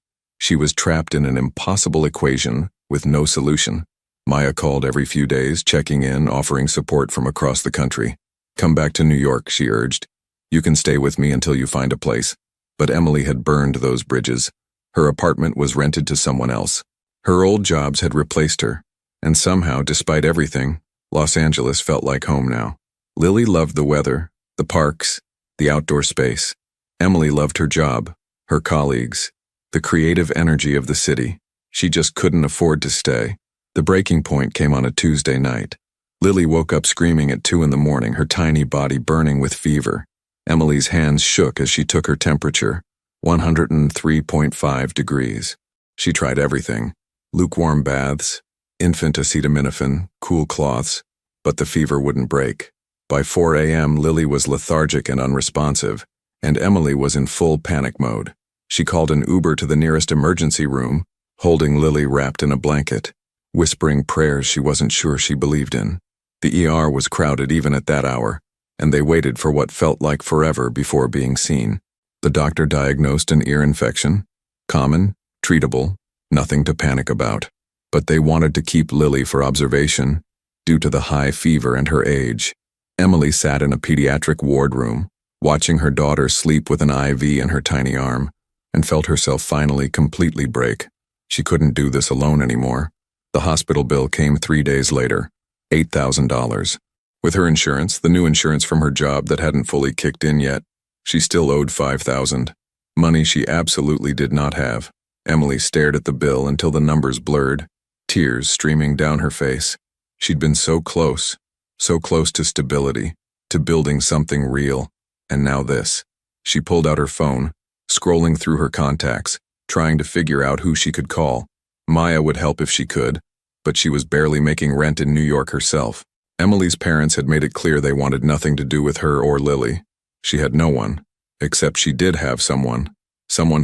Speaker 1: She was trapped in an impossible equation with no solution. Maya called every few days, checking in, offering support from across the country. "Come back to New York," she urged. "You can stay with me until you find a place." But Emily had burned those bridges. Her apartment was rented to someone else. Her old jobs had replaced her, and somehow, despite everything, Los Angeles felt like home now. Lily loved the weather, the parks, the outdoor space. Emily loved her job, her colleagues, the creative energy of the city. She just couldn't afford to stay. The breaking point came on a Tuesday night. Lily woke up screaming at 2 a.m, her tiny body burning with fever. Emily's hands shook as she took her temperature, 103.5 degrees. She tried everything: lukewarm baths, infant acetaminophen, cool cloths, but the fever wouldn't break. By 4 a.m, Lily was lethargic and unresponsive, and Emily was in full panic mode. She called an Uber to the nearest emergency room, holding Lily wrapped in a blanket, whispering prayers she wasn't sure she believed in. The ER was crowded even at that hour, and they waited for what felt like forever before being seen. The doctor diagnosed an ear infection. Common, treatable, nothing to panic about. But they wanted to keep Lily for observation, due to the high fever and her age. Emily sat in a pediatric ward room, watching her daughter sleep with an IV in her tiny arm, and felt herself finally completely break. She couldn't do this alone anymore. The hospital bill came 3 days later, $8,000. With her insurance, the new insurance from her job that hadn't fully kicked in yet, she still owed $5,000. Money she absolutely did not have. Emily stared at the bill until the numbers blurred, tears streaming down her face. She'd been so close to stability, to building something real, and now this. She pulled out her phone, scrolling through her contacts, trying to figure out who she could call. Maya would help if she could, but she was barely making rent in New York herself. Emily's parents had made it clear they wanted nothing to do with her or Lily. She had no one, except she did have someone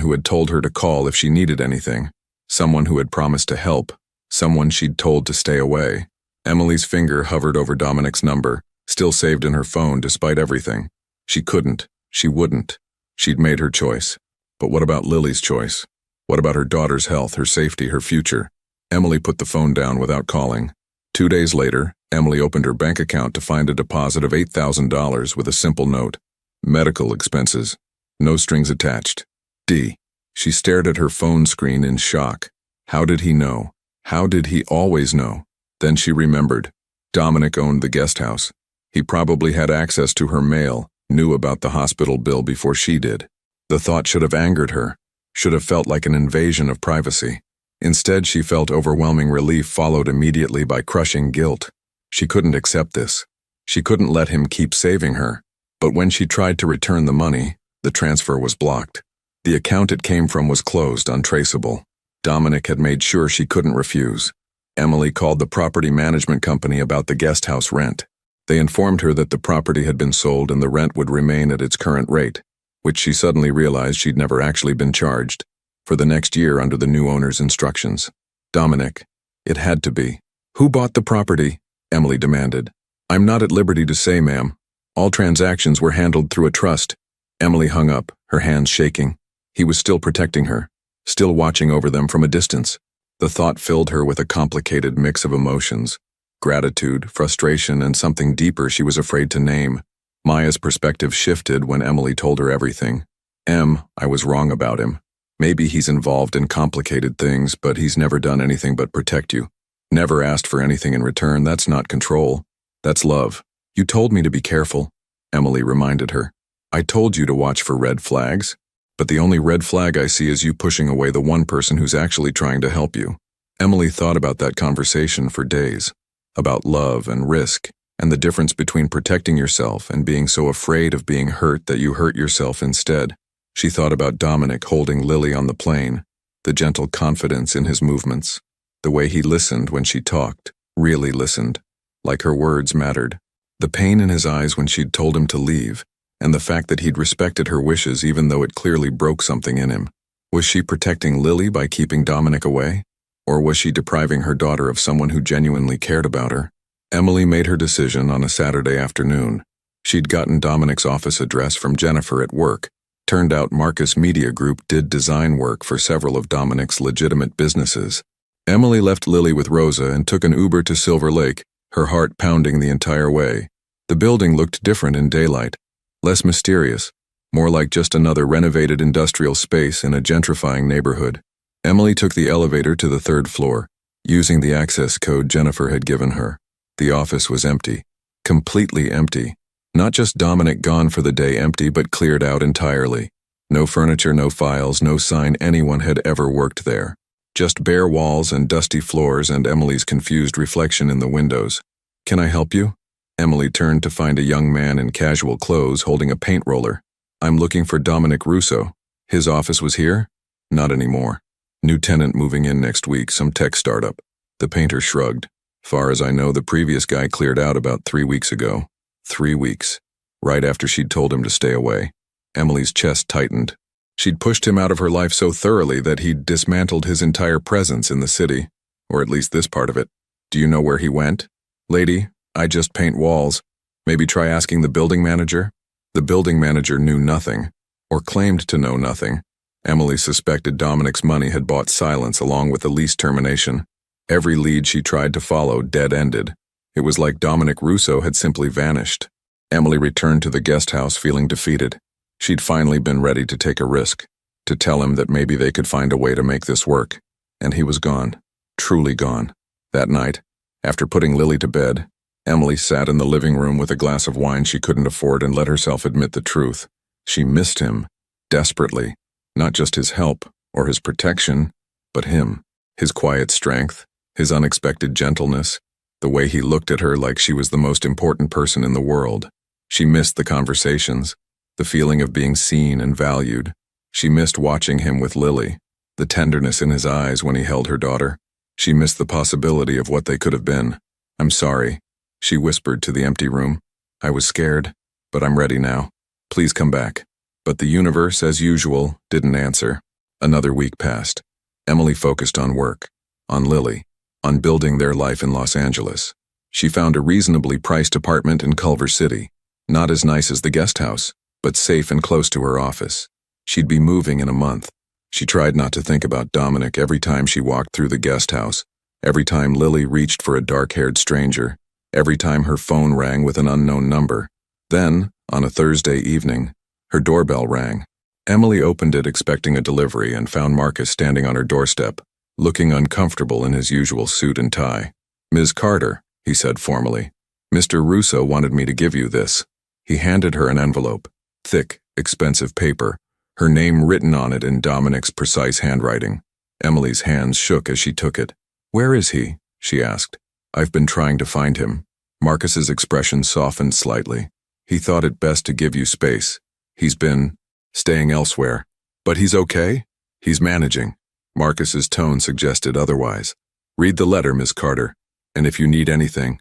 Speaker 1: who had told her to call if she needed anything, someone who had promised to help, someone she'd told to stay away. Emily's finger hovered over Dominic's number, still saved in her phone despite everything. She couldn't, she wouldn't. She'd made her choice. But what about Lily's choice? What about her daughter's health, her safety, her future? Emily put the phone down without calling. 2 days later, Emily opened her bank account to find a deposit of $8,000 with a simple note: medical expenses, no strings attached. D. She stared at her phone screen in shock. How did he know? How did he always know? Then she remembered. Dominic owned the guest house. He probably had access to her mail, knew about the hospital bill before she did. The thought should have angered her, should have felt like an invasion of privacy. Instead, she felt overwhelming relief followed immediately by crushing guilt. She couldn't accept this. She couldn't let him keep saving her. But when she tried to return the money, the transfer was blocked. The account it came from was closed, untraceable. Dominic had made sure she couldn't refuse. Emily called the property management company about the guest house rent. They informed her that the property had been sold and the rent would remain at its current rate, which she suddenly realized she'd never actually been charged, for the next year under the new owner's instructions. Dominic. It had to be. "Who bought the property?" Emily demanded. "I'm not at liberty to say, ma'am. All transactions were handled through a trust." Emily hung up, her hands shaking. He was still protecting her, still watching over them from a distance. The thought filled her with a complicated mix of emotions: gratitude, frustration, and something deeper she was afraid to name. Maya's perspective shifted when Emily told her everything. I was wrong about him. Maybe he's involved in complicated things, but he's never done anything but protect you. Never asked for anything in return. That's not control. That's love. You told me to be careful," Emily reminded her. "I told you to watch for red flags. But the only red flag I see is you pushing away the one person who's actually trying to help you." Emily thought about that conversation for days, about love and risk, and the difference between protecting yourself and being so afraid of being hurt that you hurt yourself instead. She thought about Dominic holding Lily on the plane, the gentle confidence in his movements, the way he listened when she talked, really listened, like her words mattered, the pain in his eyes when she'd told him to leave, and the fact that he'd respected her wishes even though it clearly broke something in him. Was she protecting Lily by keeping Dominic away? Or was she depriving her daughter of someone who genuinely cared about her? Emily made her decision on a Saturday afternoon. She'd gotten Dominic's office address from Jennifer at work, Turned out Marcus Media Group did design work for several of Dominic's legitimate businesses. Emily left Lily with Rosa and took an Uber to Silver Lake, her heart pounding the entire way. The building looked different in daylight, less mysterious, more like just another renovated industrial space in a gentrifying neighborhood. Emily took the elevator to the third floor, using the access code Jennifer had given her. The office was empty, completely empty. Not just Dominic gone for the day empty, but cleared out entirely. No furniture, no files, no sign anyone had ever worked there. Just bare walls and dusty floors and Emily's confused reflection in the windows. "Can I help you?" Emily turned to find a young man in casual clothes holding a paint roller. "I'm looking for Dominic Russo. His office was here?" "Not anymore. New tenant moving in next week, some tech startup." The painter shrugged. "Far as I know, the previous guy cleared out about 3 weeks ago." 3 weeks. Right after she'd told him to stay away. Emily's chest tightened. She'd pushed him out of her life so thoroughly that he'd dismantled his entire presence in the city, or at least this part of it. "Do you know where he went?" "Lady, I just paint walls. Maybe try asking the building manager?" The building manager knew nothing, or claimed to know nothing. Emily suspected Dominic's money had bought silence along with the lease termination. Every lead she tried to follow dead-ended. It was like Dominic Russo had simply vanished. Emily returned to the guest house feeling defeated. She'd finally been ready to take a risk, to tell him that maybe they could find a way to make this work. And he was gone. Truly gone. That night, after putting Lily to bed, Emily sat in the living room with a glass of wine she couldn't afford and let herself admit the truth. She missed him, desperately. Not just his help, or his protection, but him. His quiet strength, his unexpected gentleness, the way he looked at her like she was the most important person in the world. She missed the conversations, the feeling of being seen and valued. She missed watching him with Lily, the tenderness in his eyes when he held her daughter. She missed the possibility of what they could have been. "I'm sorry," she whispered to the empty room. "I was scared, but I'm ready now. Please come back." But the universe, as usual, didn't answer. Another week passed. Emily focused on work, on Lily, on building their life in Los Angeles. She found a reasonably priced apartment in Culver City, not as nice as the guest house, but safe and close to her office. She'd be moving in a month. She tried not to think about Dominic every time she walked through the guest house, every time Lily reached for a dark-haired stranger, every time her phone rang with an unknown number. Then, on a Thursday evening, her doorbell rang. Emily opened it expecting a delivery and found Marcus standing on her doorstep, looking uncomfortable in his usual suit and tie. "Ms. Carter," he said formally, "Mr. Russo wanted me to give you this." He handed her an envelope, thick, expensive paper, her name written on it in Dominic's precise handwriting. Emily's hands shook as she took it. "Where is he?" she asked. "I've been trying to find him." Marcus's expression softened slightly. "He thought it best to give you space. He's been staying elsewhere. But he's okay? He's managing." Marcus's tone suggested otherwise. "Read the letter, Miss Carter, and if you need anything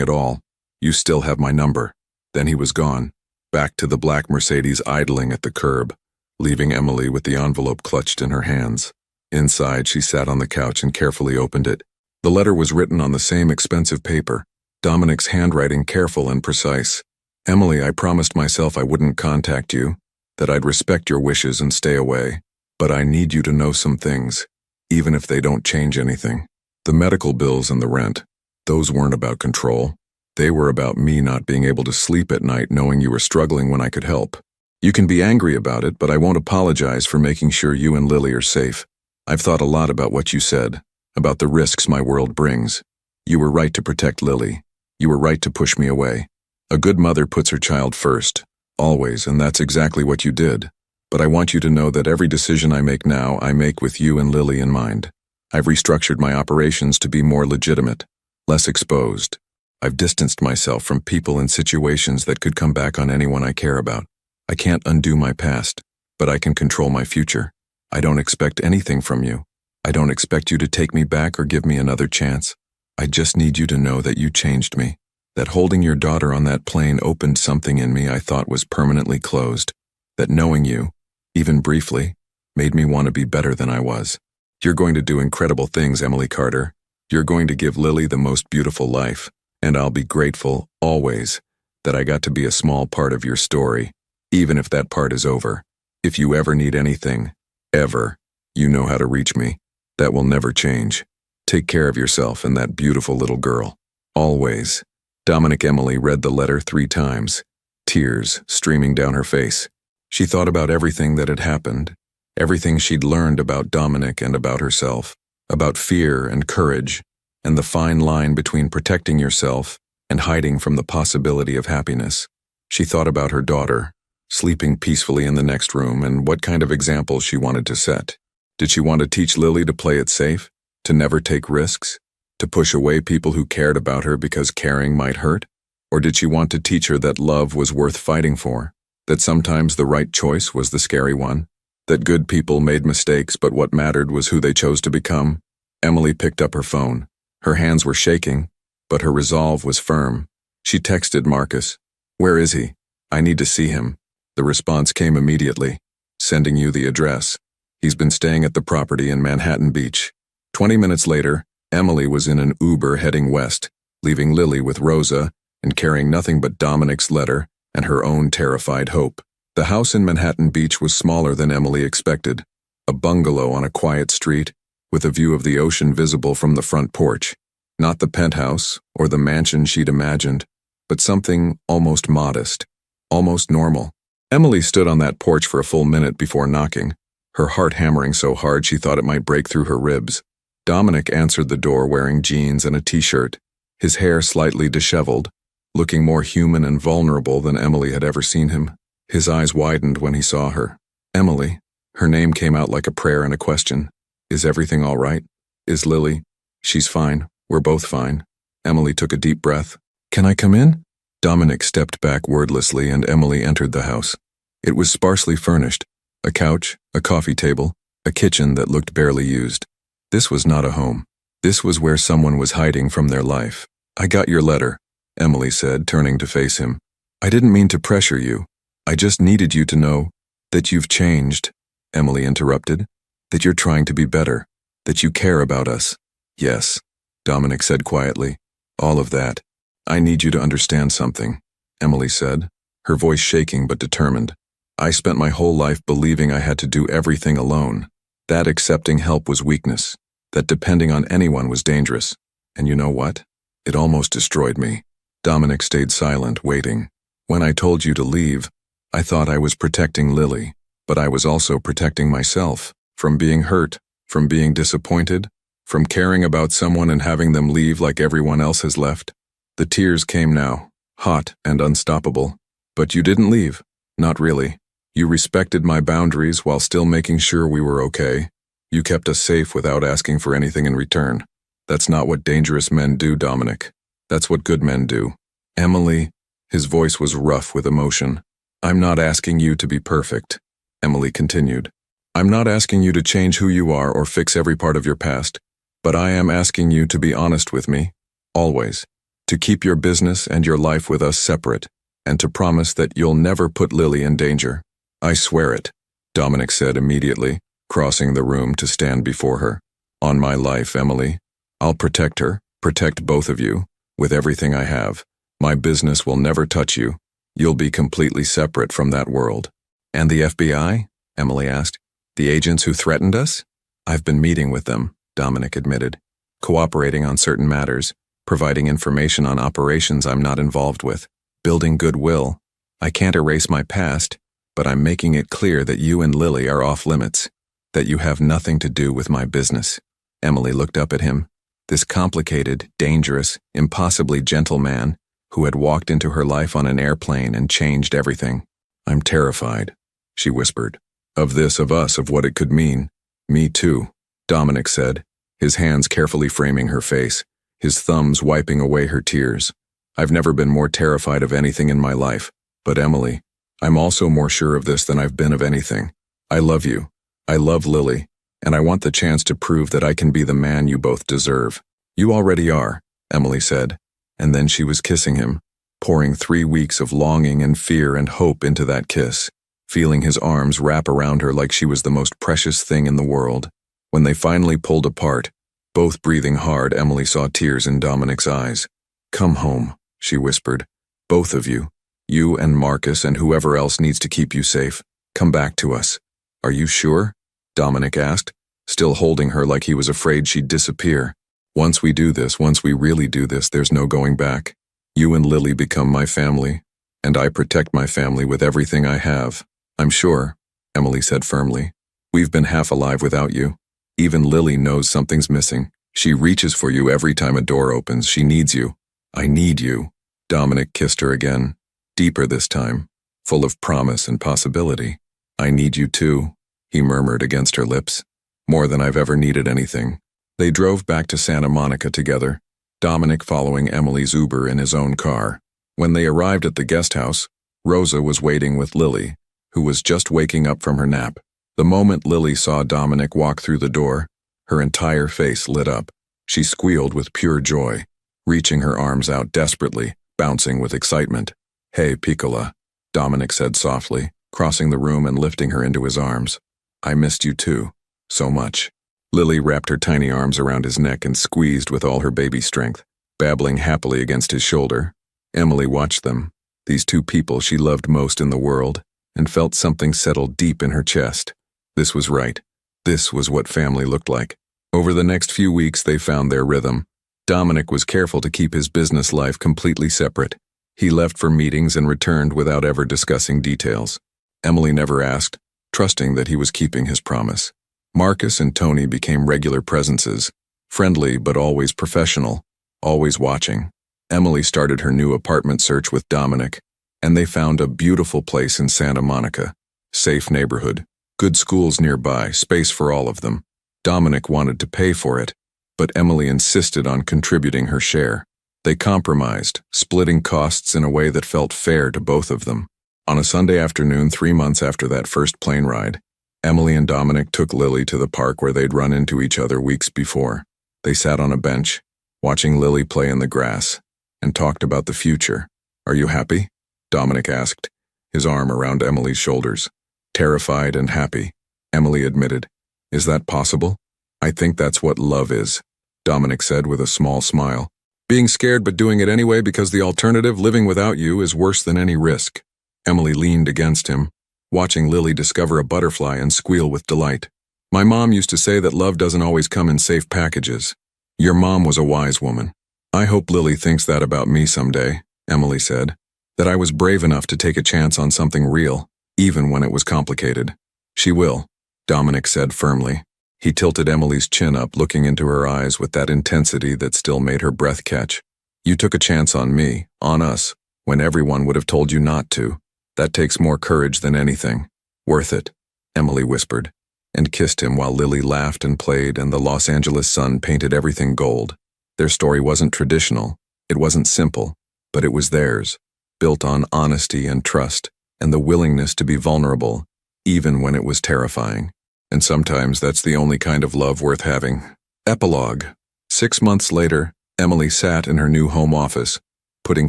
Speaker 1: at all, you still have my number." Then he was gone, back to the black Mercedes idling at the curb, leaving Emily with the envelope clutched in her hands. Inside, she sat on the couch and carefully opened it. The letter was written on the same expensive paper, Dominic's handwriting careful and precise. "Emily, I promised myself I wouldn't contact you, that I'd respect your wishes and stay away. But I need you to know some things, even if they don't change anything. The medical bills and the rent, those weren't about control. They were about me not being able to sleep at night knowing you were struggling when I could help. You can be angry about it, but I won't apologize for making sure you and Lily are safe. I've thought a lot about what you said, about the risks my world brings. You were right to protect Lily. You were right to push me away. A good mother puts her child first, always, and that's exactly what you did. But I want you to know that every decision I make now, I make with you and Lily in mind. I've restructured my operations to be more legitimate, less exposed. I've distanced myself from people and situations that could come back on anyone I care about. I can't undo my past, but I can control my future. I don't expect anything from you. I don't expect you to take me back or give me another chance. I just need you to know that you changed me, that holding your daughter on that plane opened something in me I thought was permanently closed, that knowing you, even briefly, made me want to be better than I was. You're going to do incredible things, Emily Carter. You're going to give Lily the most beautiful life, and I'll be grateful, always, that I got to be a small part of your story, even if that part is over. If you ever need anything, ever, you know how to reach me. That will never change. Take care of yourself and that beautiful little girl. Always. Dominic. Emily read the letter 3 times, tears streaming down her face. She thought about everything that had happened, everything she'd learned about Dominic and about herself, about fear and courage, and the fine line between protecting yourself and hiding from the possibility of happiness. She thought about her daughter, sleeping peacefully in the next room, and what kind of example she wanted to set. Did she want to teach Lily to play it safe, to never take risks, to push away people who cared about her because caring might hurt? Or did she want to teach her that love was worth fighting for, that sometimes the right choice was the scary one, that good people made mistakes but what mattered was who they chose to become? Emily picked up her phone. Her hands were shaking, but her resolve was firm. She texted Marcus. "Where is he? I need to see him." The response came immediately. "Sending you the address. He's been staying at the property in Manhattan Beach." 20 minutes later, Emily was in an Uber heading west, leaving Lily with Rosa and carrying nothing but Dominic's letter and her own terrified hope. The house in Manhattan Beach was smaller than Emily expected, a bungalow on a quiet street with a view of the ocean visible from the front porch. Not the penthouse or the mansion she'd imagined, but something almost modest, almost normal. Emily stood on that porch for a full minute before knocking, her heart hammering so hard she thought it might break through her ribs. Dominic answered the door wearing jeans and a t-shirt, his hair slightly disheveled, looking more human and vulnerable than Emily had ever seen him. His eyes widened when he saw her. "Emily." Her name came out like a prayer and a question. "Is everything all right? Is Lily?" "She's fine. We're both fine." Emily took a deep breath. "Can I come in?" Dominic stepped back wordlessly and Emily entered the house. It was sparsely furnished, a couch, a coffee table, a kitchen that looked barely used. This was not a home. This was where someone was hiding from their life. "I got your letter," Emily said, turning to face him. "I didn't mean to pressure you. I just needed you to know that you've changed," Emily interrupted, "that you're trying to be better, that you care about us." "Yes," Dominic said quietly, "all of that. I need you to understand something," Emily said, her voice shaking but determined. "I spent my whole life believing I had to do everything alone, that accepting help was weakness, that depending on anyone was dangerous. And you know what? It almost destroyed me." Dominic stayed silent, waiting. "When I told you to leave, I thought I was protecting Lily, but I was also protecting myself, from being hurt, from being disappointed, from caring about someone and having them leave like everyone else has left." The tears came now, hot and unstoppable. "But you didn't leave. Not really. You respected my boundaries while still making sure we were okay. You kept us safe without asking for anything in return. That's not what dangerous men do, Dominic. That's what good men do." "Emily," his voice was rough with emotion. "I'm not asking you to be perfect," Emily continued. "I'm not asking you to change who you are or fix every part of your past, but I am asking you to be honest with me, always, to keep your business and your life with us separate, and to promise that you'll never put Lily in danger." "I swear it," Dominic said immediately, crossing the room to stand before her. "On my life, Emily. I'll protect her, protect both of you, with everything I have. My business will never touch you. You'll be completely separate from that world." "And the FBI?" Emily asked. "The agents who threatened us?" "I've been meeting with them," Dominic admitted, "cooperating on certain matters, providing information on operations I'm not involved with, building goodwill. I can't erase my past, but I'm making it clear that you and Lily are off limits, that you have nothing to do with my business." Emily looked up at him, this complicated, dangerous, impossibly gentle man who had walked into her life on an airplane and changed everything. "I'm terrified," she whispered. "Of this, of us, of what it could mean." "Me too," Dominic said, his hands carefully framing her face, his thumbs wiping away her tears. "I've never been more terrified of anything in my life. But Emily, I'm also more sure of this than I've been of anything. I love you. I love Lily, and I want the chance to prove that I can be the man you both deserve." "You already are," Emily said, and then she was kissing him, pouring 3 weeks of longing and fear and hope into that kiss, feeling his arms wrap around her like she was the most precious thing in the world. When they finally pulled apart, both breathing hard, Emily saw tears in Dominic's eyes. "Come home," she whispered. "Both of you. You and Marcus and whoever else needs to keep you safe. Come back to us. Are you sure? Dominic asked, still holding her like he was afraid she'd disappear. Once we really do this, there's no going back. You and Lily become my family, and I protect my family with everything I have. I'm sure, Emily said firmly. We've been half alive without you. Even Lily knows something's missing. She reaches for you every time a door opens. She needs you. I need you. Dominic kissed her again, deeper this time, full of promise and possibility. I need you too, he murmured against her lips. More than I've ever needed anything. They drove back to Santa Monica together, Dominic following Emily's Uber in his own car. When they arrived at the guest house, Rosa was waiting with Lily, who was just waking up from her nap. The moment Lily saw Dominic walk through the door, her entire face lit up. She squealed with pure joy, reaching her arms out desperately, bouncing with excitement. Hey, Piccola, Dominic said softly, crossing the room and lifting her into his arms. I missed you too, so much. Lily wrapped her tiny arms around his neck and squeezed with all her baby strength, babbling happily against his shoulder. Emily watched them, these two people she loved most in the world, and felt something settle deep in her chest. This was right. This was what family looked like. Over the next few weeks, they found their rhythm. Dominic was careful to keep his business life completely separate. He left for meetings and returned without ever discussing details. Emily never asked, trusting that he was keeping his promise. Marcus and Tony became regular presences, friendly but always professional, always watching. Emily started her new apartment search with Dominic, and they found a beautiful place in Santa Monica. Safe neighborhood, good schools nearby, space for all of them. Dominic wanted to pay for it, but Emily insisted on contributing her share. They compromised, splitting costs in a way that felt fair to both of them. On a Sunday afternoon 3 months after that first plane ride, Emily and Dominic took Lily to the park where they'd run into each other weeks before. They sat on a bench, watching Lily play in the grass, and talked about the future. Are you happy? Dominic asked, his arm around Emily's shoulders. Terrified and happy, Emily admitted. Is that possible? I think that's what love is, Dominic said with a small smile. Being scared but doing it anyway because the alternative, living without you, is worse than any risk. Emily leaned against him, watching Lily discover a butterfly and squeal with delight. My mom used to say that love doesn't always come in safe packages. Your mom was a wise woman. I hope Lily thinks that about me someday, Emily said, that I was brave enough to take a chance on something real, even when it was complicated. She will, Dominic said firmly. He tilted Emily's chin up, looking into her eyes with that intensity that still made her breath catch. You took a chance on me, on us, when everyone would have told you not to. That takes more courage than anything. Worth it, Emily whispered, and kissed him while Lily laughed and played and the Los Angeles sun painted everything gold. Their story wasn't traditional, it wasn't simple, but it was theirs, built on honesty and trust, and the willingness to be vulnerable, even when it was terrifying. And sometimes that's the only kind of love worth having. Epilogue. 6 months later, Emily sat in her new home office, putting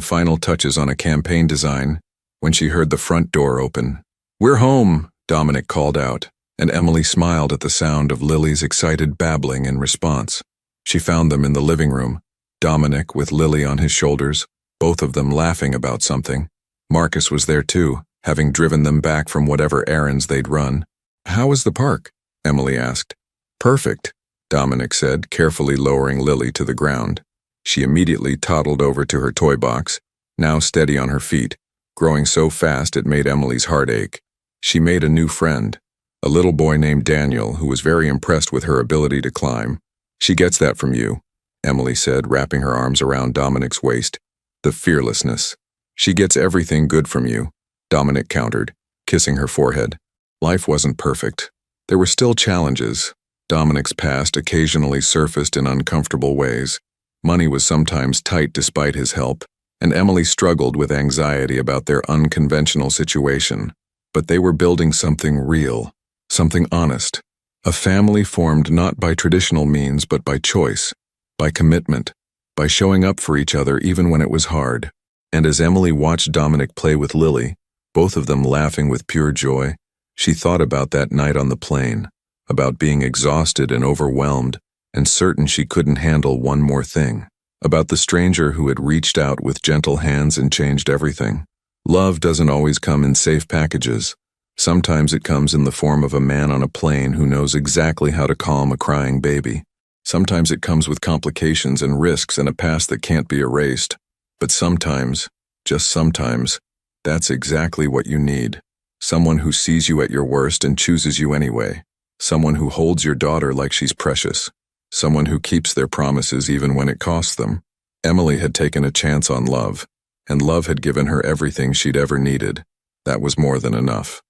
Speaker 1: final touches on a campaign design, when she heard the front door open. We're home, Dominic called out, and Emily smiled at the sound of Lily's excited babbling in response. She found them in the living room, Dominic with Lily on his shoulders, both of them laughing about something. Marcus was there too, having driven them back from whatever errands they'd run. How was the park? Emily asked. Perfect, Dominic said, carefully lowering Lily to the ground. She immediately toddled over to her toy box, now steady on her feet, growing so fast it made Emily's heart ache. She made a new friend, a little boy named Daniel, who was very impressed with her ability to climb. She gets that from you, Emily said, wrapping her arms around Dominic's waist. The fearlessness. She gets everything good from you, Dominic countered, kissing her forehead. Life wasn't perfect. There were still challenges. Dominic's past occasionally surfaced in uncomfortable ways. Money was sometimes tight despite his help, and Emily struggled with anxiety about their unconventional situation. But they were building something real, something honest. A family formed not by traditional means but by choice, by commitment, by showing up for each other even when it was hard. And as Emily watched Dominic play with Lily, both of them laughing with pure joy, she thought about that night on the plane, about being exhausted and overwhelmed, and certain she couldn't handle one more thing, about the stranger who had reached out with gentle hands and changed everything. Love doesn't always come in safe packages. Sometimes it comes in the form of a man on a plane who knows exactly how to calm a crying baby. Sometimes it comes with complications and risks and a past that can't be erased. But sometimes, just sometimes, that's exactly what you need. Someone who sees you at your worst and chooses you anyway. Someone who holds your daughter like she's precious. Someone who keeps their promises even when it costs them. Emily had taken a chance on love, and love had given her everything she'd ever needed. That was more than enough.